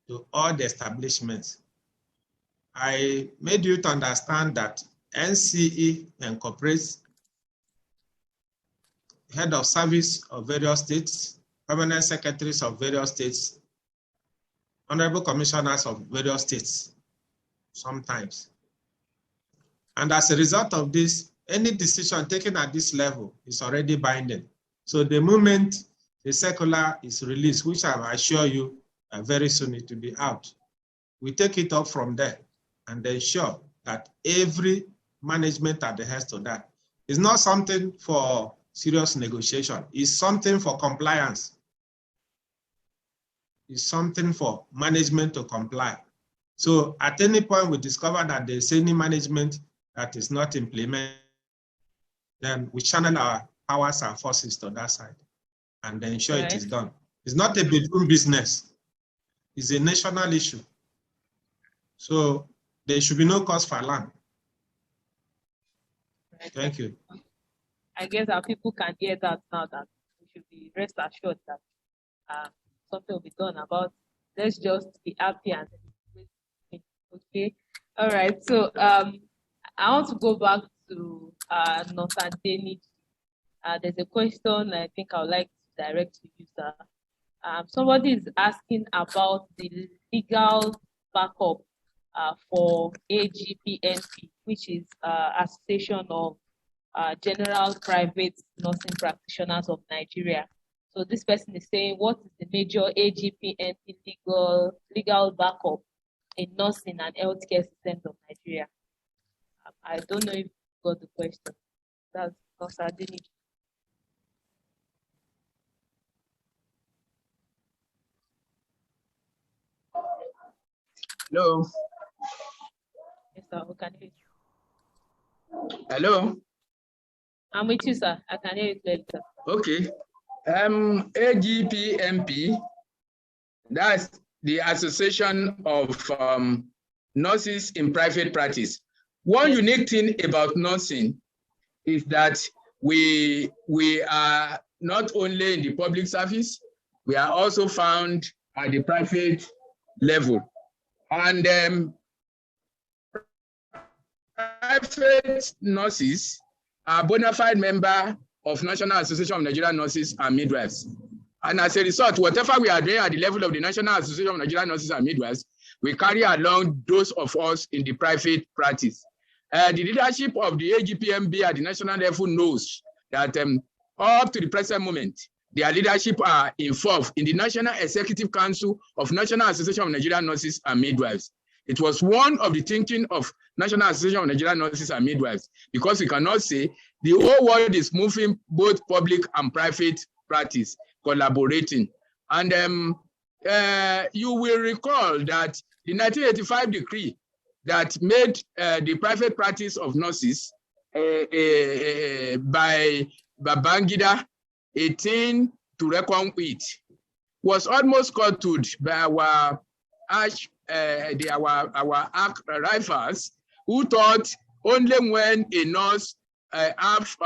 to all the establishments. I made you to understand that NCE incorporates head of service of various states, permanent secretaries of various states, honorable commissioners of various states, sometimes. And as a result of this, any decision taken at this level is already binding. So the moment the circular is released, which I assure you very soon it will be out, we take it up from there and ensure that every management adheres to that. It's not something for serious negotiation. It's something for compliance. It's something for management to comply. So at any point we discover that there's any management that is not implemented, then we channel our powers and forces to that side and ensure it is done. It's not a bedroom business. It's a national issue. So there should be no cause for alarm. Thank you.
I guess our people can hear that now, that we should be rest assured that something will be done about. Let's just be happy and okay. All right. So I want to go back to NANSNM. There's a question I think I would like to direct to you, sir. Somebody is asking about the legal backup for AGPNP, which is Association of General Private Nursing Practitioners of Nigeria. So this person is saying, what is the major AGPNP legal backup in nursing and healthcare systems of Nigeria? I don't know if you got the question. That's NANSNM.
Hello.
Yes, sir. We can hear you.
Hello.
I'm with you, sir. I can hear you clearly, sir.
Okay. AGPNP, that's the Association of Nurses in Private Practice. One unique thing about nursing is that we are not only in the public service, we are also found at the private level. And private nurses are bona fide member of National Association of Nigerian Nurses and Midwives. And as a result, whatever we are doing at the level of the National Association of Nigerian Nurses and Midwives, we carry along those of us in the private practice. The leadership of the AGPNP at the national level knows that up to the present moment, their leadership are involved in the National Executive Council of National Association of Nigerian Nurses and Midwives. It was one of the thinking of National Association of Nigerian Nurses and Midwives, because we cannot say the whole world is moving both public and private practice, collaborating. And you will recall that the 1985 decree that made the private practice of nurses by Babangida 18 to reckon with was almost curtailed by our rivals, who thought only when a nurse have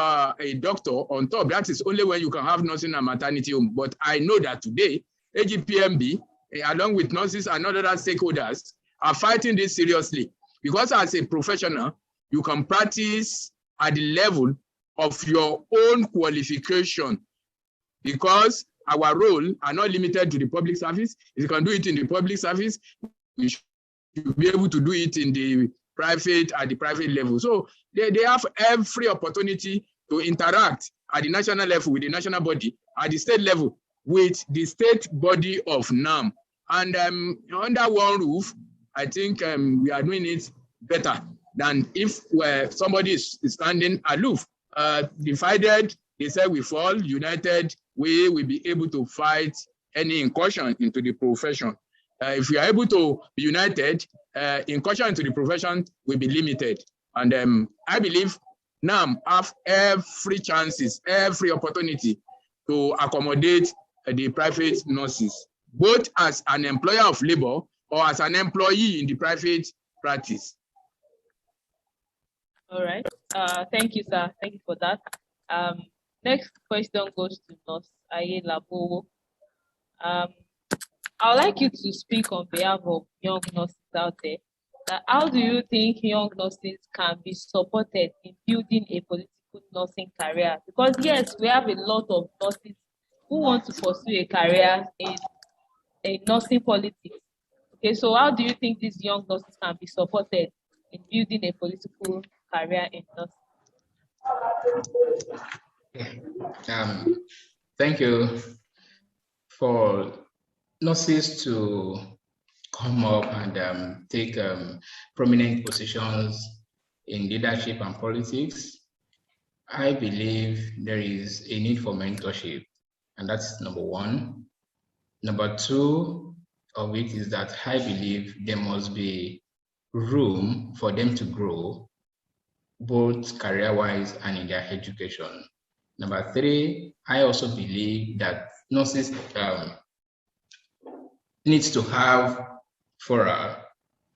a doctor on top, that is only when you can have nursing and maternity home. But I know that today, AGPNB, along with nurses and other stakeholders, are fighting this seriously. Because as a professional, you can practice at the level of your own qualification. Because our role are not limited to the public service. If you can do it in the public service, we should be able to do it in the private, at the private level. So they have every opportunity
to interact at the national level with the national body, at the state level with the state body of NANNM. And under one roof, I think we are doing it better than if somebody is standing aloof. Divided, they say we fall. United, we will be able to fight any incursion into the profession. If we are able to be united, incursion into the profession will be limited. And I believe NANNM have every chances, every opportunity to accommodate the private nurses, both as an employer of labor or as an employee in the private practice.
All right. Thank you, sir. Thank you for that. Next question goes to Nurse Ayelabowo. I would like you to speak on behalf of young nurses out there. How do you think young nurses can be supported in building a political nursing career? Because yes, we have a lot of nurses who want to pursue a career in nursing politics. Okay, so how do you think these young nurses can be supported in building a political career in nursing?
Thank you. For nurses to come up and take prominent positions in leadership and politics, I believe there is a need for mentorship, and that's number one. Number two of it is that I believe there must be room for them to grow, both career-wise and in their education. Number three, I also believe that nurses needs to have fora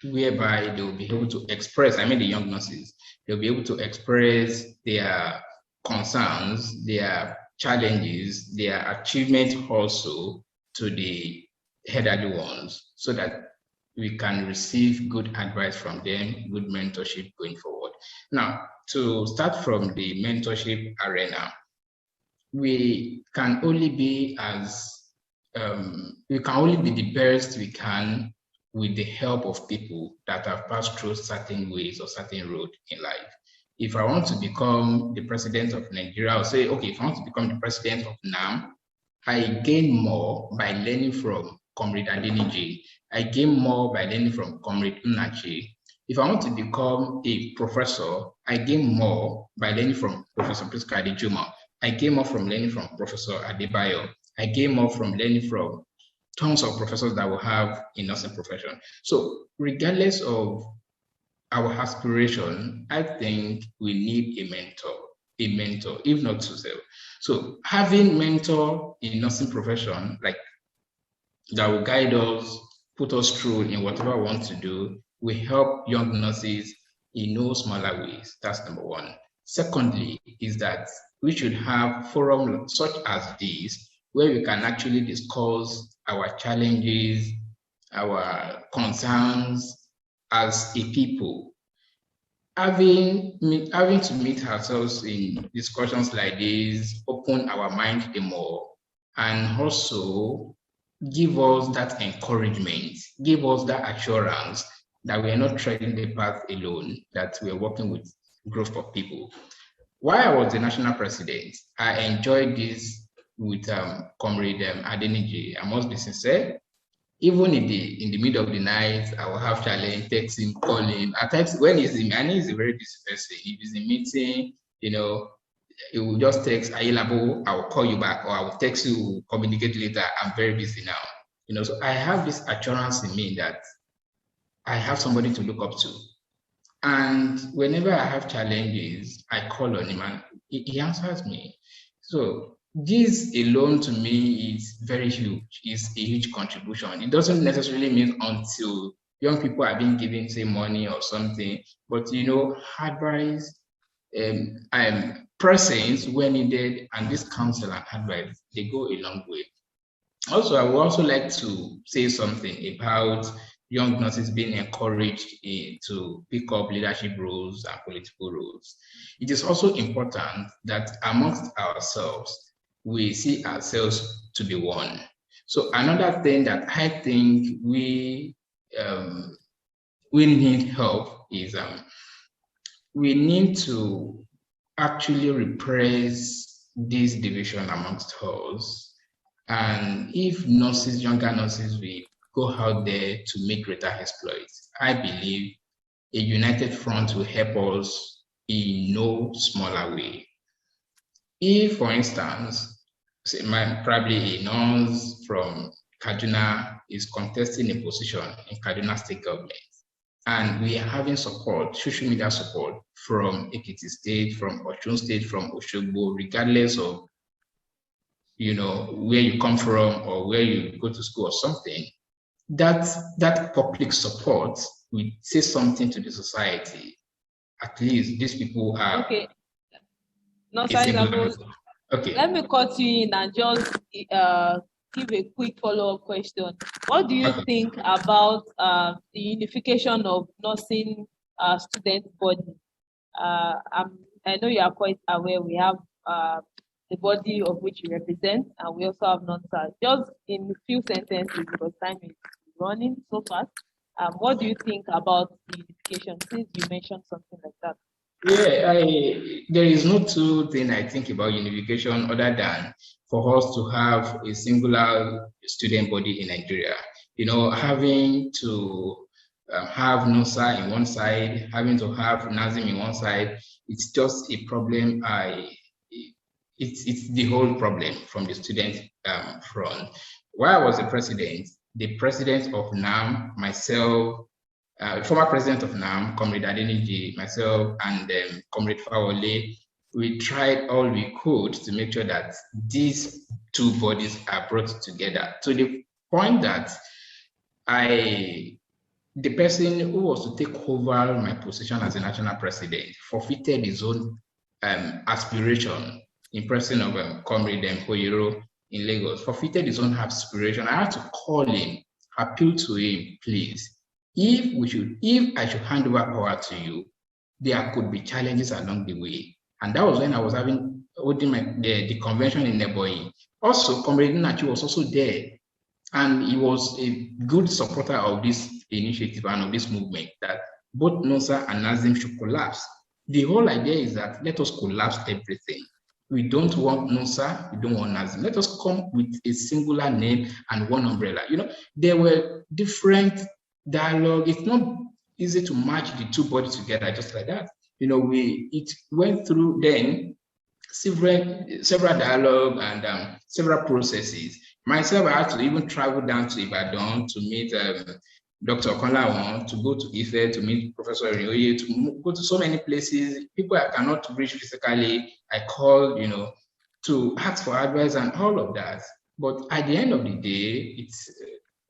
whereby they will be able to express, the young nurses, they'll be able to express their concerns, their challenges, their achievements also to the elderly ones, so that we can receive good advice from them, good mentorship going forward. Now, to start from the mentorship arena, we can only be the best we can with the help of people that have passed through certain ways or certain road in life. If I want to become the president of Nigeria, I'll say, okay, if I want to become the president of NANNM, I gain more by learning from Comrade Adeniji. I gain more by learning from Comrade Nnachi. If I want to become a professor, I gain more by learning from Professor Priska Adejuma. I gain more from learning from Professor Adebayo. I gain more from learning from tons of professors that we have in nursing profession. So regardless of our aspiration, I think we need a mentor, if not to self. So having mentor in nursing profession, like that will guide us, put us through in whatever we want to do, will help young nurses in no smaller ways. That's number one. Secondly, is that we should have forums such as this, where we can actually discuss our challenges, our concerns as a people. Having to meet ourselves in discussions like this, open our mind more, and also give us that encouragement, give us that assurance that we are not treading the path alone, that we are working with a group of people. While I was the national president, I enjoyed this with Comrade Adeniji. I must be sincere. Even in the middle of the night, I will have challenge, text him, call him. At times when he's in, I know he's a very busy person. If he's in meeting, he will just text Ayelabowo, I will call you back, or I will text you, we'll communicate later. I'm very busy now. So I have this assurance in me that I have somebody to look up to. And whenever I have challenges, I call on him and he answers me. So this alone to me is very huge. It's a huge contribution. It doesn't necessarily mean until young people are being given, say, money or something, but advice, presence when needed, and this counsel and advice, they go a long way. Also, I would also like to say something about young nurses being encouraged to pick up leadership roles and political roles. It is also important that amongst ourselves, we see ourselves to be one. So another thing that I think we need help is we need to actually repress this division amongst us. And if nurses, younger nurses, will go out there to make greater exploits, I believe a united front will help us in no smaller way. If, for instance, say probably a nurse from Kaduna is contesting a position in Kaduna state government, and we are having support, social media support from Ekiti State, from Osun State, from Oshogbo, regardless of where you come from or where you go to school or something, that public support will say something to the society. At least these people are
okay. No, sorry, okay. Let me cut you in and just give a quick follow-up question. What do you think about the unification of nursing student body? I know you are quite aware we have the body of which you represent, and we also have NANSNM. Just in a few sentences, because time is running so fast. What do you think about the unification, since you mentioned something like that?
Yeah, there is no two thing I think about unification other than for us to have a singular student body in Nigeria. Having to have NOSA in one side, having to have NANSNM in one side, it's just a problem. It's the whole problem from the student front. While I was the president of NANNM, myself, former president of NANNM, Comrade Adeniji, myself, and Comrade Fawole, we tried all we could to make sure that these two bodies are brought together, to the point that the person who was to take over my position as a national president forfeited his own aspiration in person of Comrade Hoyero in Lagos, forfeited his own aspiration. I had to call him, appeal to him, please. If I should hand over power to you, there could be challenges along the way. And that was when I was holding the convention in Neboyi. Also, Comrade Nnachi was also there. And he was a good supporter of this initiative and of this movement, that both NOSA and NANSNM should collapse. The whole idea is that let us collapse everything. We don't want NOSA, we don't want NANSNM. Let us come with a singular name and one umbrella. There were different dialogue. It's not easy to match the two bodies together just like that. It went through then several dialogue and several processes. Myself, I had to even travel down to Ibadan to meet Dr. Okonlawon, to go to Ife, to meet Professor Rioye, to go to so many places. People I cannot reach physically, I call, to ask for advice and all of that. But at the end of the day, it's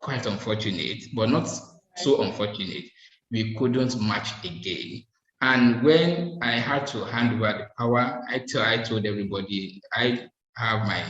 quite unfortunate, but not so unfortunate. We couldn't match again. And when I had to hand over the power, I told everybody, I have my,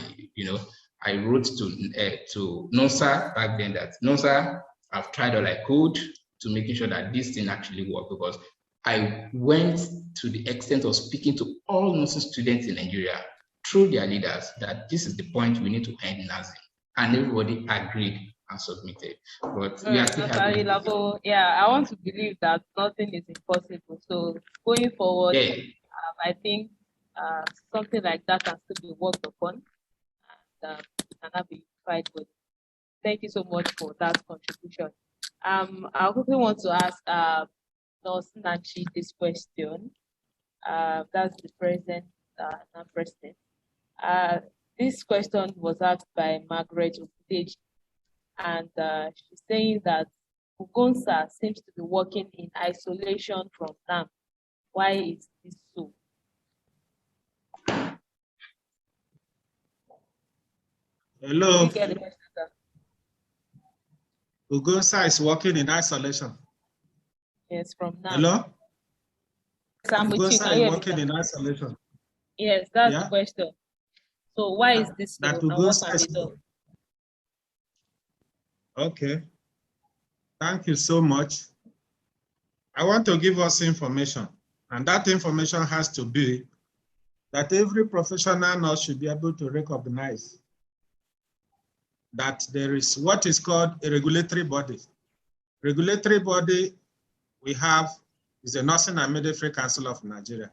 I wrote to NOSA back then that NOSA, I've tried all I could to making sure that this thing actually worked, because I went to the extent of speaking to all nursing students in Nigeria through their leaders that this is the point we need to end NANSNM, and everybody agreed and submitted. But we are still having.
Yeah, I want to believe that nothing is impossible. So going forward, yeah. I think something like that can still be worked upon, and can have a unified body. Thank you so much for that contribution. I quickly want to ask Nurse Nnachi this question. That's the present NANNM President. This question was asked by Margaret Ogudeji, and she's saying that Ugonsa seems to be working in isolation from NANNM. Why is this so?
Hello. Ugonsa is working in isolation.
Yes, from NANNM.
Hello?
Ugonsa
is working in isolation.
Yes, that's the question. So why is this so?
That Ugonsa is done? Okay. Thank you so much. I want to give us information, and that information has to be that every professional nurse should be able to recognize that there is what is called a regulatory body. Regulatory body we have is the Nursing and Midwifery Council of Nigeria.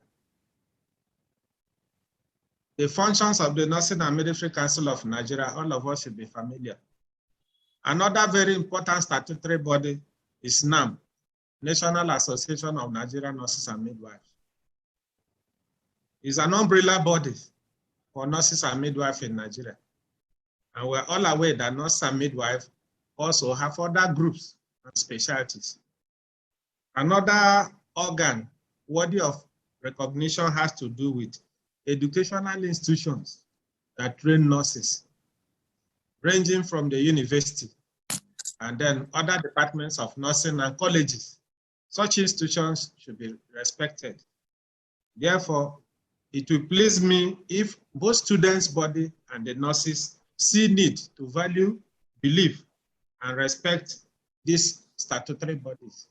The functions of the Nursing and Midwifery Council of Nigeria, all of us should be familiar. Another very important statutory body is NANNM, National Association of Nigerian Nurses and Midwives. It's an umbrella body for nurses and midwives in Nigeria. And we're all aware that nurses and midwives also have other groups and specialties. Another organ worthy of recognition has to do with educational institutions that train nurses, ranging from the university and then other departments of nursing and colleges. Such institutions should be respected. Therefore, it will please me if both students' body and the nurses see need to value, believe, and respect these statutory bodies,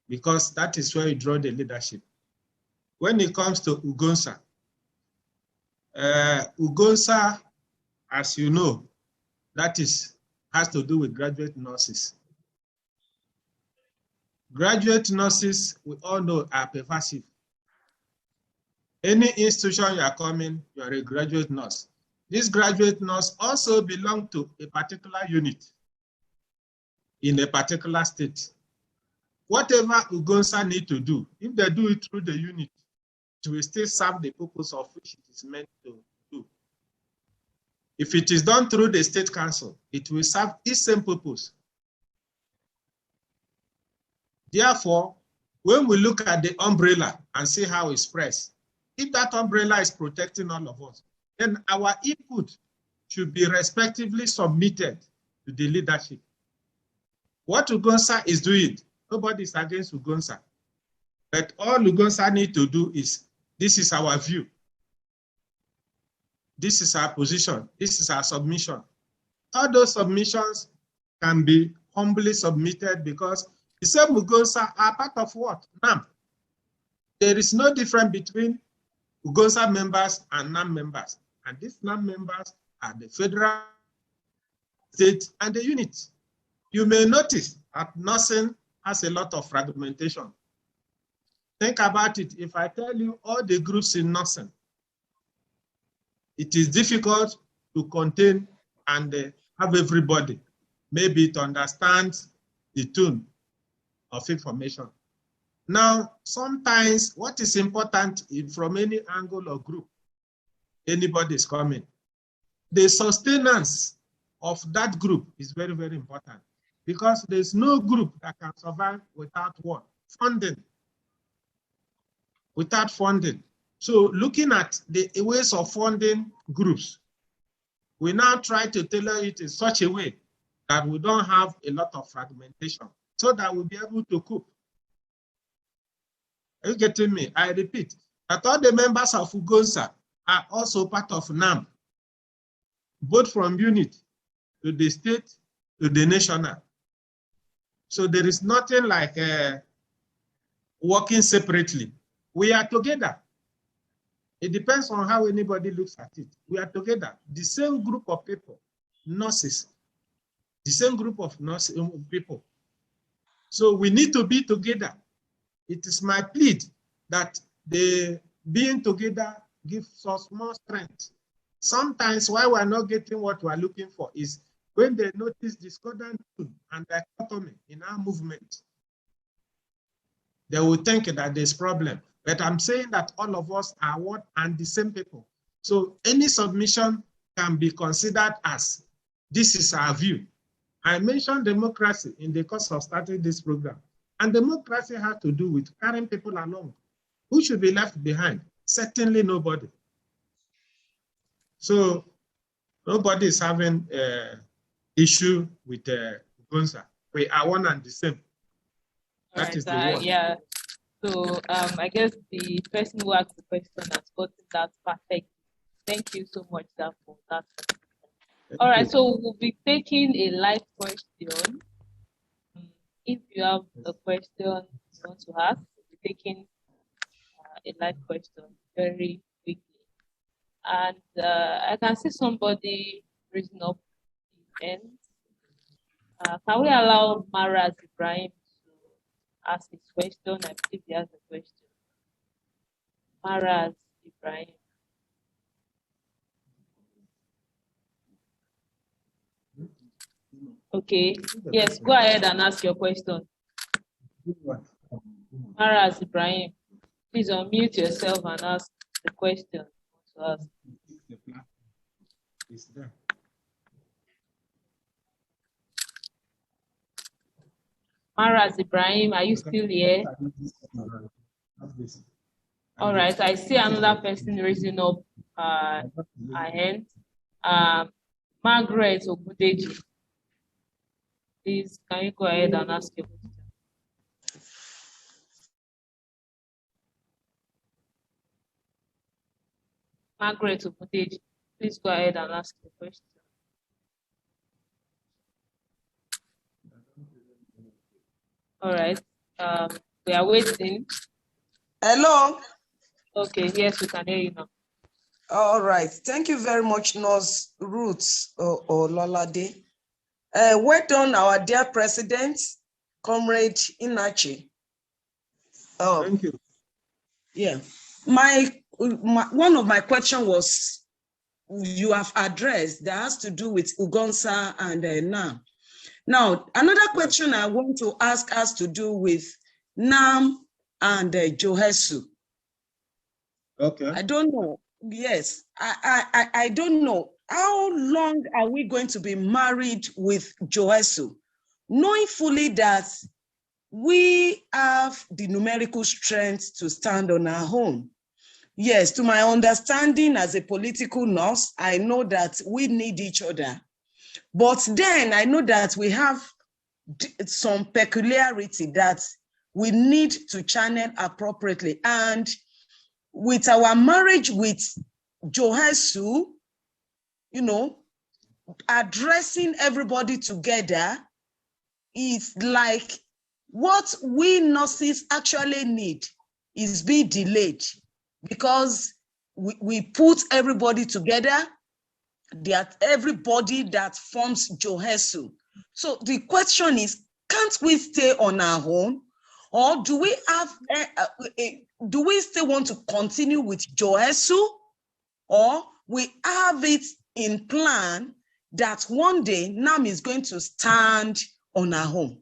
because that is where you draw the leadership. When it comes to UGONSA, UGONSA, as you know, has to do with graduate nurses. Graduate nurses, we all know, are pervasive. Any institution you are coming, you are a graduate nurse. This graduate nurse also belongs to a particular unit in a particular state. Whatever UGONSA need to do, if they do it through the unit, it will still serve the purpose of which it is meant to do. If it is done through the state council, it will serve its same purpose. Therefore, when we look at the umbrella and see how it spreads, if that umbrella is protecting all of us, then our input should be respectively submitted to the leadership. What UGONSA is doing, nobody is against UGONSA. But all UGONSA need to do is, this is our view. This is our position. This is our submission. All those submissions can be humbly submitted because the same UGONSA are part of what? NANNM. There is no difference between UGONSA members and NANNM members. And these NANNM members are the federal, state, and the unit. You may notice that nursing has a lot of fragmentation. Think about it. If I tell you all the groups in nursing, it is difficult to contain and have everybody maybe to understand the tone of information. Now, sometimes what is important from any angle or group anybody is coming, the sustenance of that group is very, very important, because there's no group that can survive without what? Funding. Without funding. So looking at the ways of funding groups, we now try to tailor it in such a way that we don't have a lot of fragmentation, so that we'll be able to cope. Are you getting me? I repeat, that all the members of UGONSA are also part of NANNM, both from unit to the state to the national. So there is nothing like working separately. We are together. It depends on how anybody looks at it. We are together. The same group of people, nurses, the same group of nurses, people. So we need to be together. It is my plea that the being together gives us more strength. Sometimes why we are not getting what we are looking for is when they notice discordant tone and dichotomy in our movement, they will think that there's problem. But I'm saying that all of us are one and the same people. So any submission can be considered as, this is our view. I mentioned democracy in the course of starting this program. And democracy has to do with carrying people along. Who should be left behind? Certainly nobody. So nobody is having issue with UGONSA. We are one and the same. That is the word.
Yeah. So I guess the person who asked the question has gotten that perfect. Thank you so much, sir, for that. All right, so we'll be taking a live question. If you have a question you want to ask, we'll be taking a live question very quickly. And I can see somebody raising up his hand. Can we allow Maraz Ibrahim to ask his question? I believe he has a question. Maraz Ibrahim. Okay. Yes, go ahead and ask your question. Maraz Ibrahim, please unmute yourself and ask the question. Maraz Ibrahim, are you still here? All right, I see another person raising up a hand. Margaret Ogudeji, please, can you go ahead and ask your question? Margaret Ogudeji, please go ahead and ask the question. All right, we are waiting.
Hello.
Okay, yes, we can hear you now.
All right, thank you very much, Nurse Ruth Ololade. Well done, our dear President, Comrade Nnachi.
Thank you.
Yeah, one of my questions was you have addressed that has to do with Ugonsa and NANNM. Now, another question I want to ask has to do with NANNM and Johesu.
Okay.
I don't know. Yes, I don't know. How long are we going to be married with Johesu, knowing fully that we have the numerical strength to stand on our own? Yes, to my understanding as a political nurse, I know that we need each other. But then I know that we have some peculiarity that we need to channel appropriately. And with our marriage with Johesu, you know, addressing everybody together is like what we nurses actually need is being delayed because we put everybody together, that everybody that forms Johesu. So the question is, can't we stay on our own, or do we have do we still want to continue with Johesu, or we have it in plan that one day NANNM is going to stand on our own?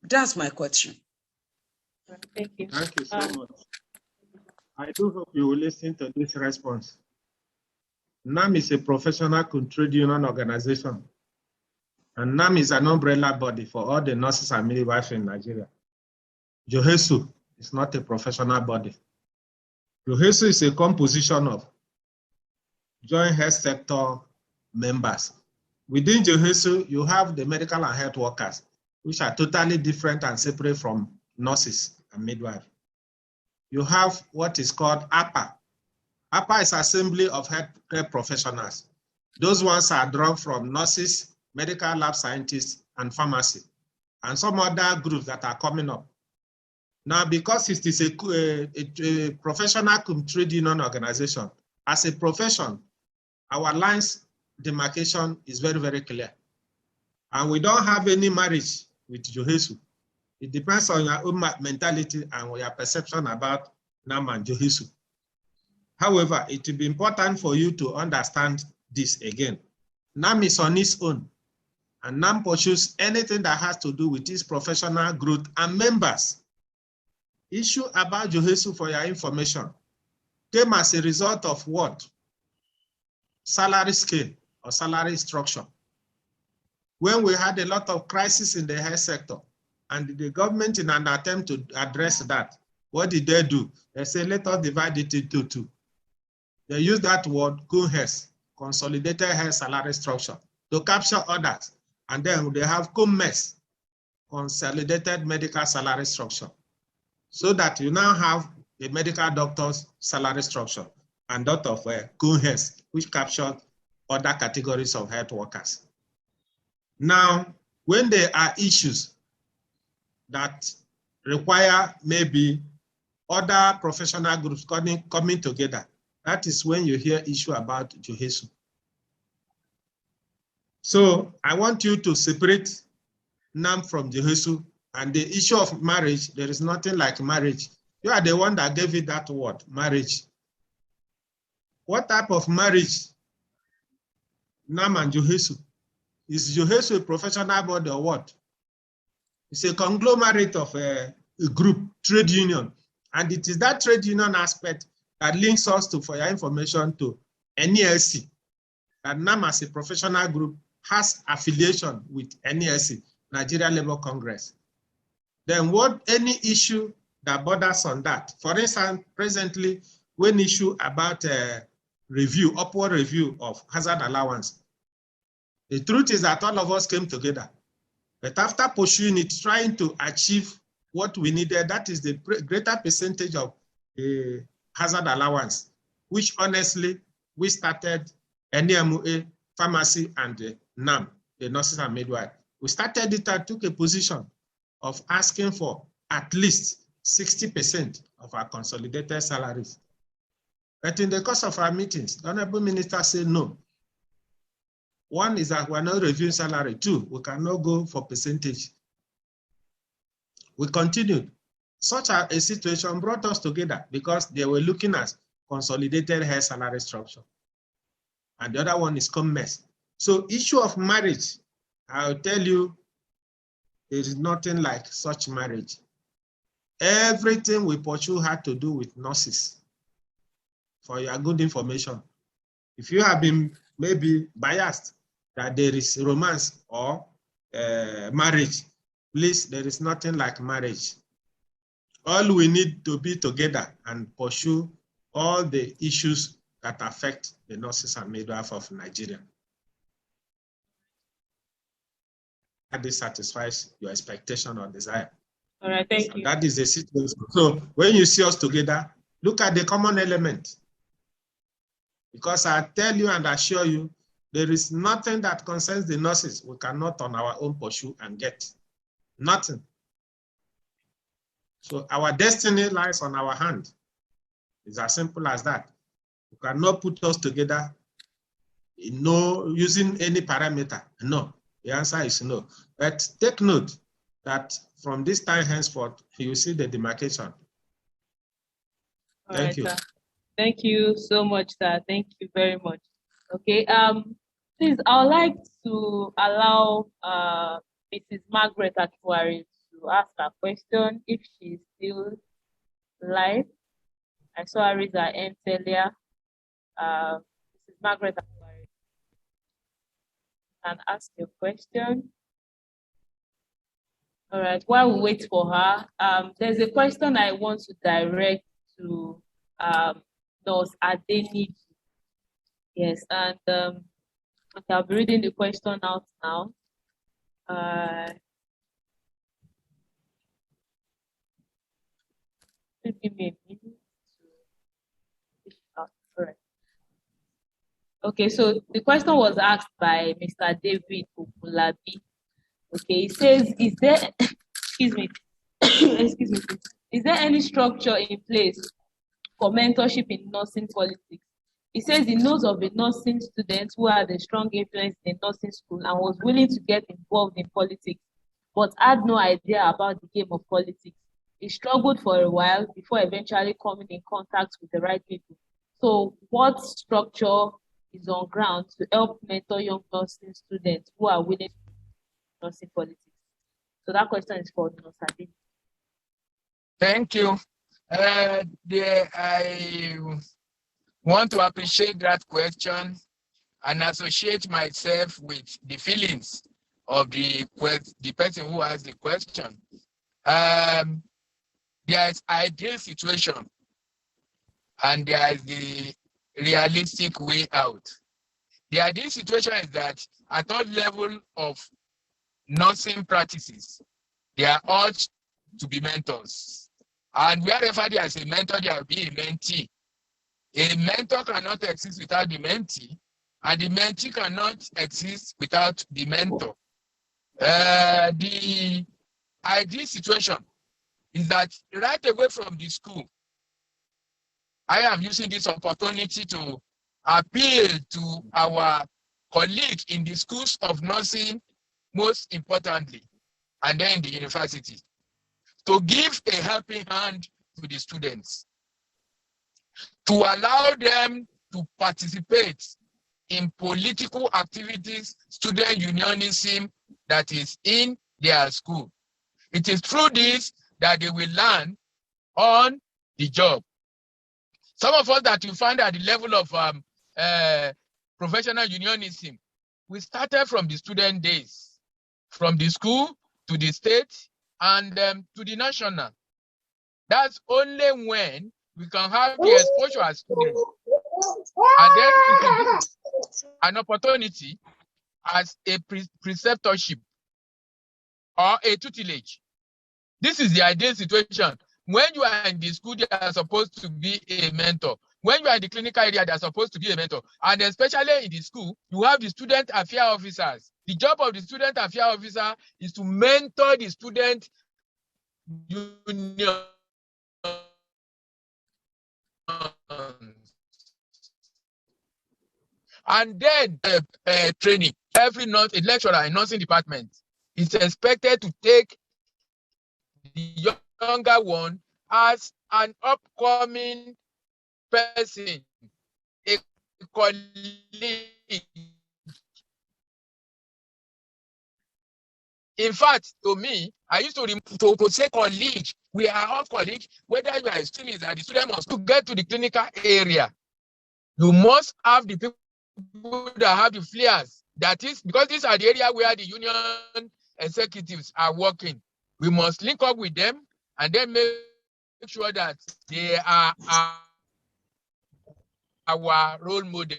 That's my question.
Thank you.
Thank you so much. I do hope you will listen to this response. NANNM is a professional trade union organization, and NANNM is an umbrella body for all the nurses and midwives in Nigeria. Johesu is not a professional body. Johesu is a composition of joint health sector members. Within Johesu, you have the medical and health workers, which are totally different and separate from nurses and midwives. You have what is called APA. APA is Assembly of Healthcare Professionals. Those ones are drawn from nurses, medical lab scientists, and pharmacy, and some other groups that are coming up. Now, because it is a professional trade union organization, as a profession, our lines demarcation is very, very clear. And we don't have any marriage with Johesu. It depends on your own mentality and your perception about NANNM and Johesu. However, it will be important for you to understand this again. NANNM is on its own, and NANNM pursues anything that has to do with its professional growth and members. Issue about Johesu, for your information, came as a result of what? Salary scale or salary structure. When we had a lot of crisis in the health sector, and the government, in an attempt to address that, what did they do? They said, let us divide it into two. They use that word, COHES, Consolidated Health Salary Structure, to capture others. And then they have COMES, Consolidated Medical Salary Structure, so that you now have the medical doctor's salary structure and that of COHES, which captured other categories of health workers. Now, when there are issues that require maybe other professional groups coming together, that is when you hear issue about Johesu. So I want you to separate NANNM from Johesu, and the issue of marriage, there is nothing like marriage. You are the one that gave it that word, marriage. What type of marriage NANNM and Johesu? Is Johesu a professional body or what? It's a conglomerate of a group, trade union. And it is that trade union aspect that links us to, for your information, to NANSNM. That NANNM as a professional group has affiliation with NANSNM, Nigeria Labour Congress. Then what any issue that borders on that? For instance, presently, when issue about a review, upward review of hazard allowance, the truth is that all of us came together. But after pursuing it, trying to achieve what we needed, that is the greater percentage of the hazard allowance, which honestly, we started NAMA, pharmacy, and NANNM, the nurses and midwives. We started it and took a position of asking for at least 60% of our consolidated salaries. But in the course of our meetings, the Honorable Minister said no. One is that we're not reviewing salary. Two, we cannot go for percentage. We continued. Such a situation brought us together because they were looking at consolidated health salary structure. And the other one is commerce. So issue of marriage, I'll tell you, there is nothing like such marriage. Everything we pursue had to do with nurses. For your good information. If you have been maybe biased that there is romance or marriage, please, there is nothing like marriage. All we need to be together and pursue all the issues that affect the nurses and midwives of Nigeria. That this satisfies your expectation or desire.
All right, thank you.
That is the situation. So when you see us together, look at the common element. Because I tell you and assure you, there is nothing that concerns the nurses we cannot on our own pursue and get. Nothing. So our destiny lies on our hand. It's as simple as that. You cannot put us together using any parameter. No. The answer is no. But take note that from this time henceforth, you see the demarcation. Thank you.
Sir. Thank you so much, sir. Thank you very much. Okay. Please, I would like to allow Mrs. Margaret Akwari to ask a question if she's still live. I saw her raise her hand earlier. Mrs. Margaret Akwari, can ask your question. All right. While we wait for her, there's a question I want to direct to Nurse Adeniji. Yes, and I'll be reading the question out now. Give me a minute. Okay, so the question was asked by Mr. David Okulabi. Okay, it says, is there, excuse me, is there any structure in place for mentorship in nursing politics? He says he knows of a nursing student who had a strong influence in the nursing school and was willing to get involved in politics, but had no idea about the game of politics. He struggled for a while before eventually coming in contact with the right people. So what structure is on ground to help mentor young nursing students who are willing to do nursing politics? So that question is for Nurse Adeniji.
Thank you. I want to appreciate that question and associate myself with the feelings of the person who asked the question. There is ideal situation and there is the realistic way out. The ideal situation is that at all level of nursing practices, they are urged to be mentors. And wherever there is a mentor, there will be a mentee. A mentor cannot exist without the mentee, and the mentee cannot exist without the mentor. The ideal situation is that right away from the school, I am using this opportunity to appeal to our colleagues in the schools of nursing, most importantly, and then the university, to give a helping hand to the students, to allow them to participate in political activities, student unionism that is in their school. It is through this that they will learn on the job. Some of us that you find at the level of professional unionism, we started from the student days, from the school to the state and to the national. That's only when we can have the exposure as students. And then we could do an opportunity as a preceptorship or a tutelage. This is the ideal situation. When you are in the school, they are supposed to be a mentor. When you are in the clinical area, they are supposed to be a mentor. And especially in the school, you have the student affairs officers. The job of the student affairs officer is to mentor the student union. And then training. Every a lecturer in nursing department is expected to take the younger one as an upcoming person, a colleague. In fact, to me, I used to say colleague. We are all colleagues, whether you are a student or the student must to get to the clinical area. You must have the people that have the flares. That is because these are the area where the union executives are working. We must link up with them and then make sure that they are our role model.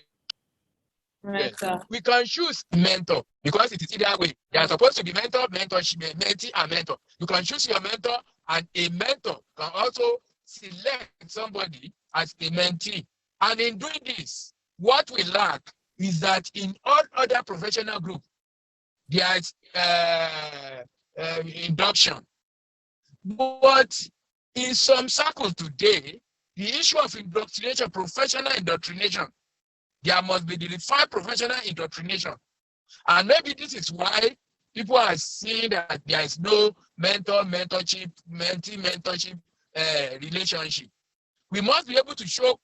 Right,
yes. We can choose mentor because it is either way. They are supposed to be mentor, mentorship, mentee, and mentor. You can choose your mentor, and a mentor can also select somebody as a mentee. And in doing this, what we lack is that in all other professional groups, there is induction. But in some circles today, the issue of indoctrination, professional indoctrination, there must be the defined professional indoctrination. And maybe this is why people are seeing that there is no mentorship, mentee-mentorship relationship. We must be able to show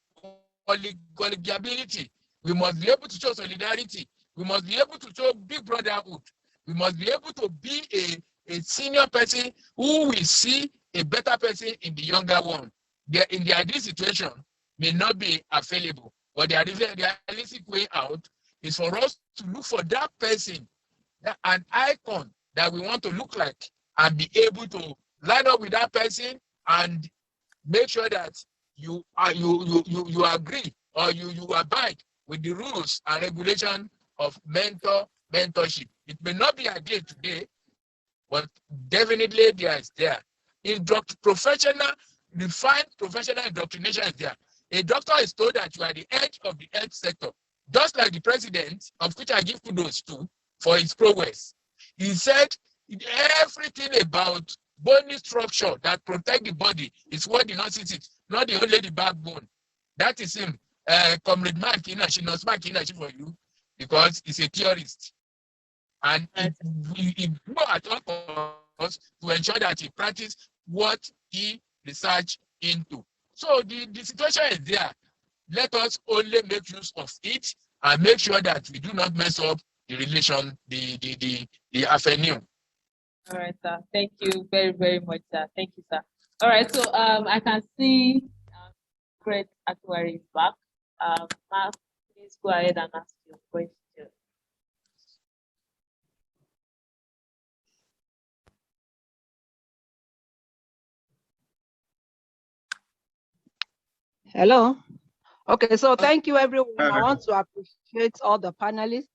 collegiality. We must be able to show solidarity. We must be able to show big brotherhood. We must be able to be a senior person who will see a better person in the younger one. In the ideal situation may not be available, but the realistic way out is for us to look for that person, an icon that we want to look like, and be able to line up with that person and make sure that you agree or you abide with the rules and regulation of mentorship. It may not be ideal today, but definitely there is there. Refined professional indoctrination is there. A doctor is told that you are the edge of the health sector, just like the president, of which I give kudos to for his progress. He said everything about bony structure that protect the body is what the nurses is, not the only the backbone. That is him. Comrade Mark Nnachi, knows Mark Nnachi for you because he's a theorist. And he go at all costs to ensure that he practice what he research into. So the situation is there. Let us only make use of it and make sure that we do not mess up the relation, the avenue.
All right, sir. Thank you very, very much, sir. Thank you, sir. All right, so I can see great actuary is back. Mark, please go ahead and ask your question.
Hello. Okay, so thank you, everyone. I want to appreciate all the panelists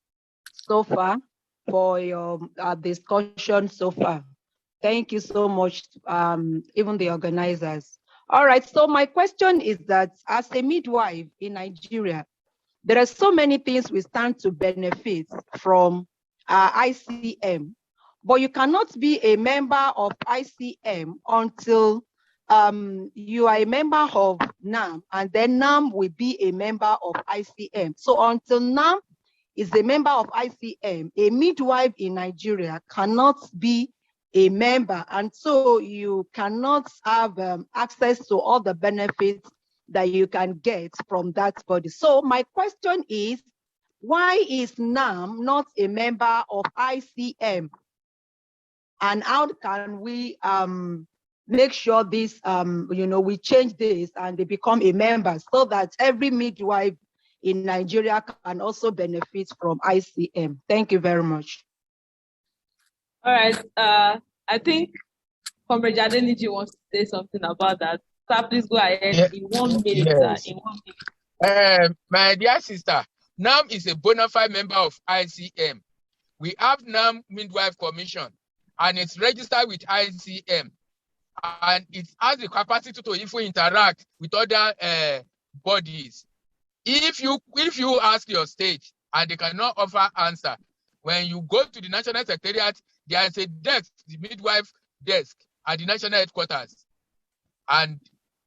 so far for your discussion so far. Thank you so much, even the organizers. All right, so my question is that as a midwife in Nigeria, there are so many things we stand to benefit from ICM, but you cannot be a member of ICM until you are a member of NANNM, and then NANNM will be a member of ICM. So until NANNM is a member of ICM, a midwife in Nigeria cannot be a member, and so you cannot have access to all the benefits that you can get from that body. So my question is, why is NANNM not a member of ICM? And how can we make sure this, we change this and they become a member so that every midwife in Nigeria can also benefit from ICM? Thank you very much.
All right. I think Comrade Adeniji wants to say something about that. So please go ahead in 1 minute.
Yes.
In 1 minute.
My dear sister, NANNM is a bona fide member of ICM. We have NANNM Midwife Commission, and it's registered with ICM, and it has the capacity to even interact with other bodies. If you ask your state and they cannot offer answer, when you go to the National Secretariat, there is a desk, the midwife desk at the national headquarters, and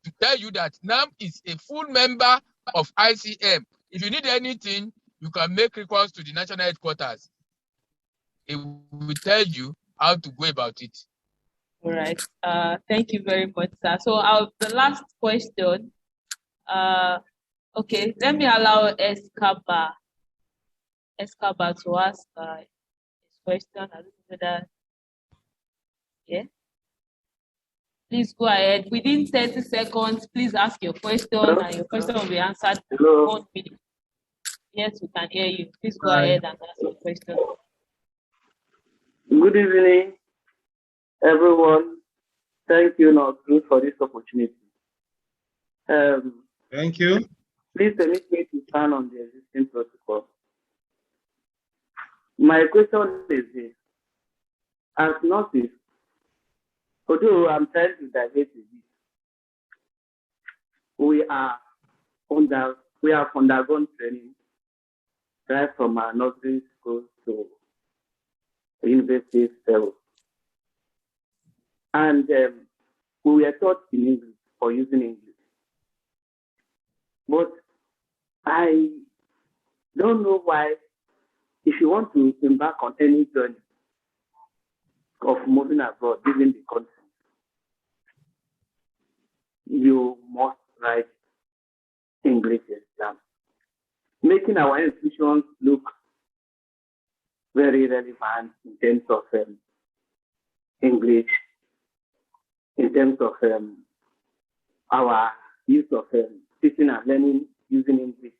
to tell you that NANNM is a full member of ICM. If you need anything, you can make request to the national headquarters. It will tell you how to go about it.
All right. Thank you very much, sir. So the last question. Okay, let me allow Escaba to ask his question. I don't know whether, yeah. Please go ahead. Within 30 seconds, please ask your question, and your question will be answered in 1 minute. Yes, we can hear you. Please go ahead and ask your question.
Good evening, everyone. Thank you, Nnachi, for this opportunity.
Thank you.
Please permit me to stand on the existing protocol. My question is this. As nurses, although I'm trying to divert a bit, we have undergone training right from our nursery school to university level. And we were taught in English or using English. But I don't know why, if you want to embark on any journey of moving abroad, leaving the country, you must write English exam, making our institutions look very relevant in terms of English, in terms of our use of teaching and learning using English.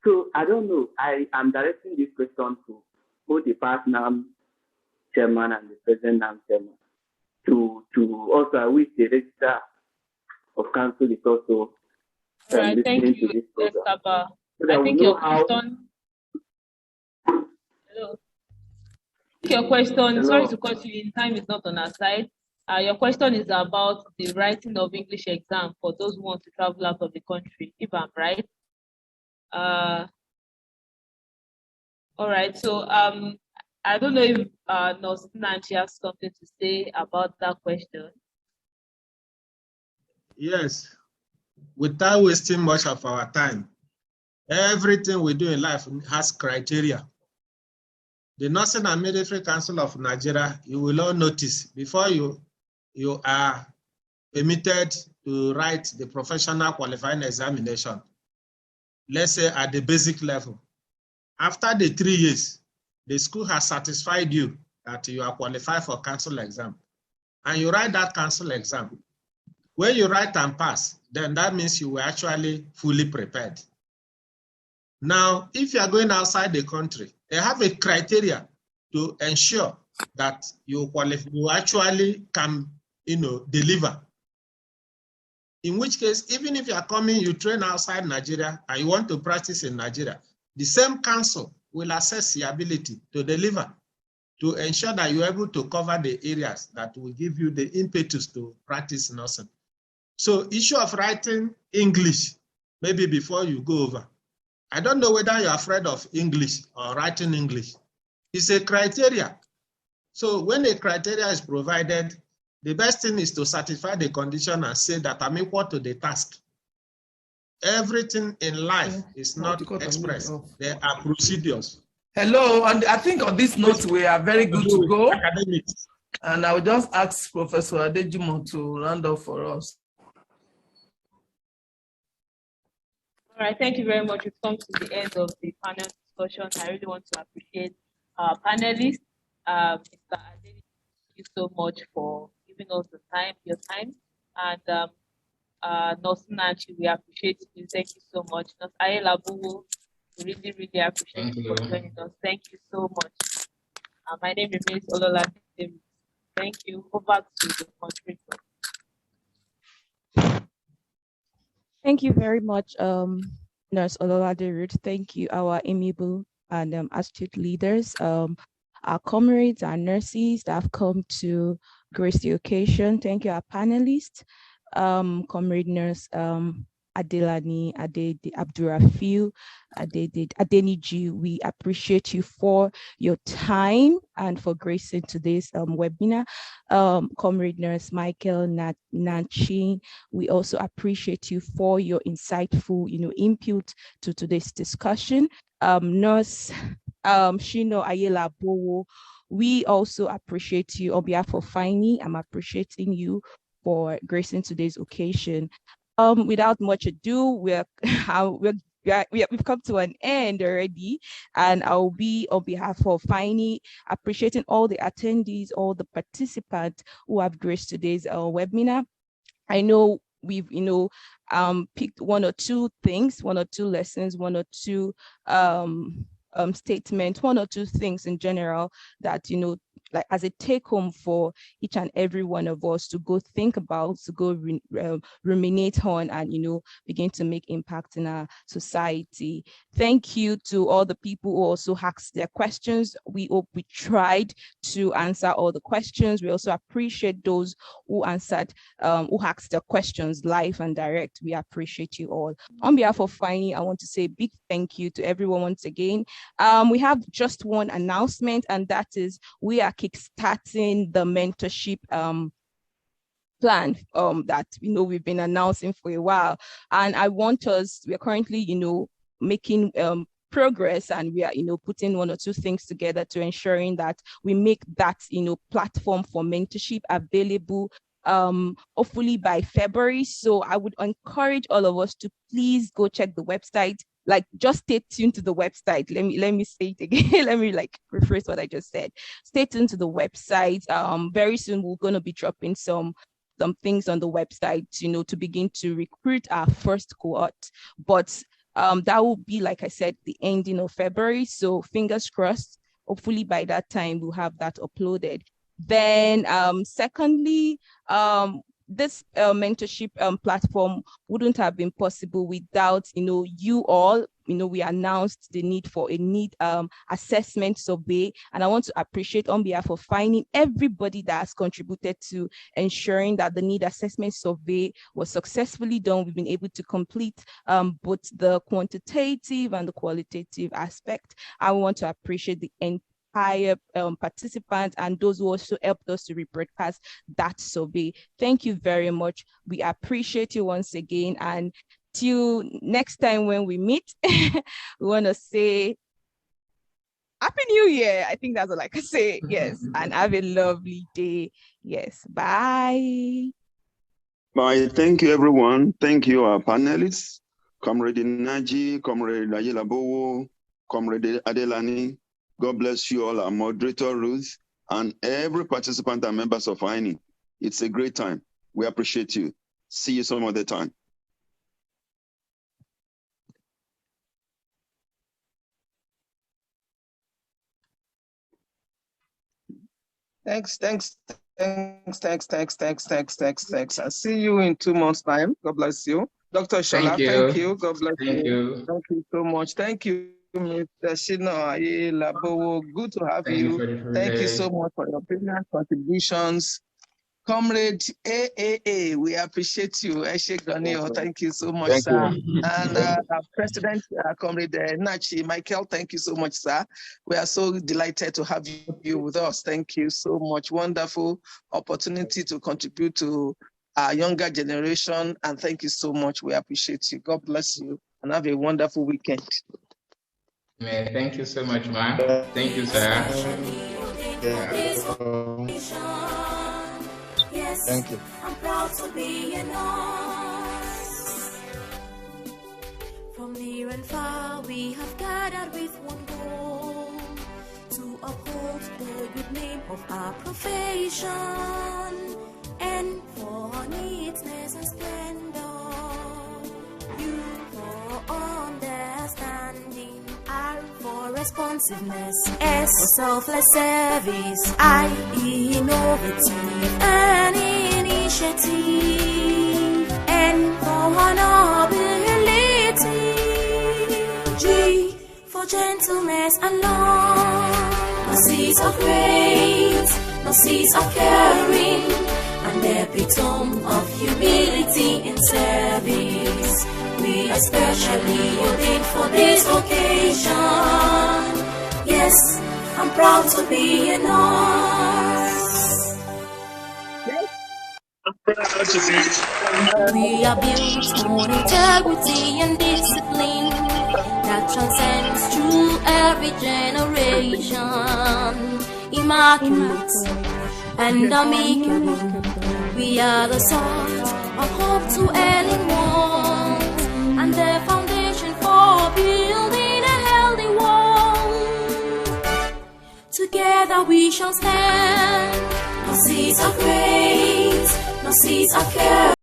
So I don't know. I am directing this question to both the past NANNM chairman and the present NANNM chairman. To also wish the register of council is also listening to this program. So
I think your question. Hello. Your question. Hello. Sorry to cut you in. Time is not on our side. Your question is about the writing of English exam for those who want to travel out of the country, if I'm right. All right. So I don't know if Nnachi has something to say about that question.
Yes. Without wasting much of our time, everything we do in life has criteria. The Nursing and Midwifery Council of Nigeria, you will all notice, before you are permitted to write the professional qualifying examination, let's say at the basic level. After the 3 years, the school has satisfied you that you are qualified for council exam, and you write that council exam. When you write and pass, then that means you were actually fully prepared. Now, if you are going outside the country, they have a criteria to ensure that you actually can, deliver. In which case, even if you are coming, you train outside Nigeria and you want to practice in Nigeria, the same council will assess your ability to deliver, to ensure that you're able to cover the areas that will give you the impetus to practice nursing. So issue of writing English, maybe before you go over. I don't know whether you're afraid of English or writing English. It's a criteria. So when a criteria is provided, the best thing is to satisfy the condition and say that I'm equal to the task. Everything in life is not expressed. There are procedures.
Hello, and I think on this note, we are very good to go.
Academics.
And I will just ask Professor Adejimo to round up for us.
All right, thank you very much. We've come to the end of the panel discussion. I really want to appreciate our panelists. Mr. Adeli, thank you so much for giving us your time. And Nnachi, we appreciate you. Thank you so much. Nurse Ayelabowo, we really, really appreciate you for joining us. Thank you so much. My name remains Olola. Thank you. Over to the moderator.
Thank you very much, Nurse Ololade. Thank you, our amiable and astute leaders, our comrades, our nurses that have come to grace the occasion. Thank you, our panelists, Comrade Nurse Adelani, Abdurafiu, Adeniji. We appreciate you for your time and for gracing today's webinar. Comrade Nurse Michael Nnachi, we also appreciate you for your insightful, input to today's discussion. Nurse Sina Ayelabowo, we also appreciate you on behalf of FYNI. I'm appreciating you for gracing today's occasion. Without much ado, we've come to an end already, and I'll be on behalf of FYNI appreciating all the attendees, all the participants who have graced today's webinar. I know we've picked one or two things, one or two lessons, one or two statements, one or two things in general that like as a take home for each and every one of us to go think about, to go ruminate on, and begin to make impact in our society. Thank you to all the people who also asked their questions. We hope we tried to answer all the questions. We also appreciate those who answered, who asked their questions live and direct. We appreciate you all. On behalf of FYNI, I want to say a big thank you to everyone once again. We have just one announcement, and that is we are kickstarting the mentorship plan that we've been announcing for a while, and I want us. We are currently making progress, and we are putting one or two things together to ensuring that we make that platform for mentorship available hopefully by February. So I would encourage all of us to please go check the website. Like, just stay tuned to the website. Let me say it again. Let me rephrase what I just said. Stay tuned to the website. Very soon we're going to be dropping some things on the website, to begin to recruit our first cohort. But that will be, like I said, the ending of February. So fingers crossed. Hopefully by that time we'll have that uploaded. Then secondly, this mentorship platform wouldn't have been possible without you all. We announced the need for a need assessment survey, and I want to appreciate on behalf of FYNI everybody that has contributed to ensuring that the need assessment survey was successfully done. We've been able to complete both the quantitative and the qualitative aspect. I want to appreciate the entire participants and those who also helped us to rebroadcast that survey. Thank you very much. We appreciate you once again, and till next time when we meet, we want to say Happy New Year. I think that's all I can say. Yes, and have a lovely day. Yes, bye.
Bye. Thank you, everyone. Thank you, our panelists, Comrade Nnachi, Comrade Ayelabowo, Comrade Adelani. God bless you all, our moderator, Ruth, and every participant and members of FYNI. It's a great time. We appreciate you. See you some other time.
Thanks. I'll see you in 2 months' time. God bless you. Dr. Shola, thank you. God bless you. Thank you so much. Thank you, Mr. Sina Ayelabowo. Good to have you. Thank you so much for your brilliant contributions. Comrade AAA, we appreciate you. Thank you so much, sir. And our President, Comrade Nnachi, Michael, thank you so much, sir. We are so delighted to have you with us. Thank you so much. Wonderful opportunity to contribute to our younger generation. And thank you so much. We appreciate you. God bless you and have a wonderful weekend.
Man, thank you so much, man. Thank you, sir.
Thank you.
I'm proud to be an From near and far, we have gathered with one good name of our profession, N for neatness and splendor, U for understanding, R for responsiveness, S for selfless service, I innovative and initiative, N for nobility, G for gentleness and love. No seeds of grace, no seeds of caring, an epitome of humility in service. We are specially ordained for this occasion. Yes, I'm proud to be a nurse. We are built on integrity and discipline that transcends through every generation. Immaculate and amicable, we are the salt of hope to ailing ones, and the foundation for building a healthy world. Together we shall stand. No seeds of grace, no seeds of care.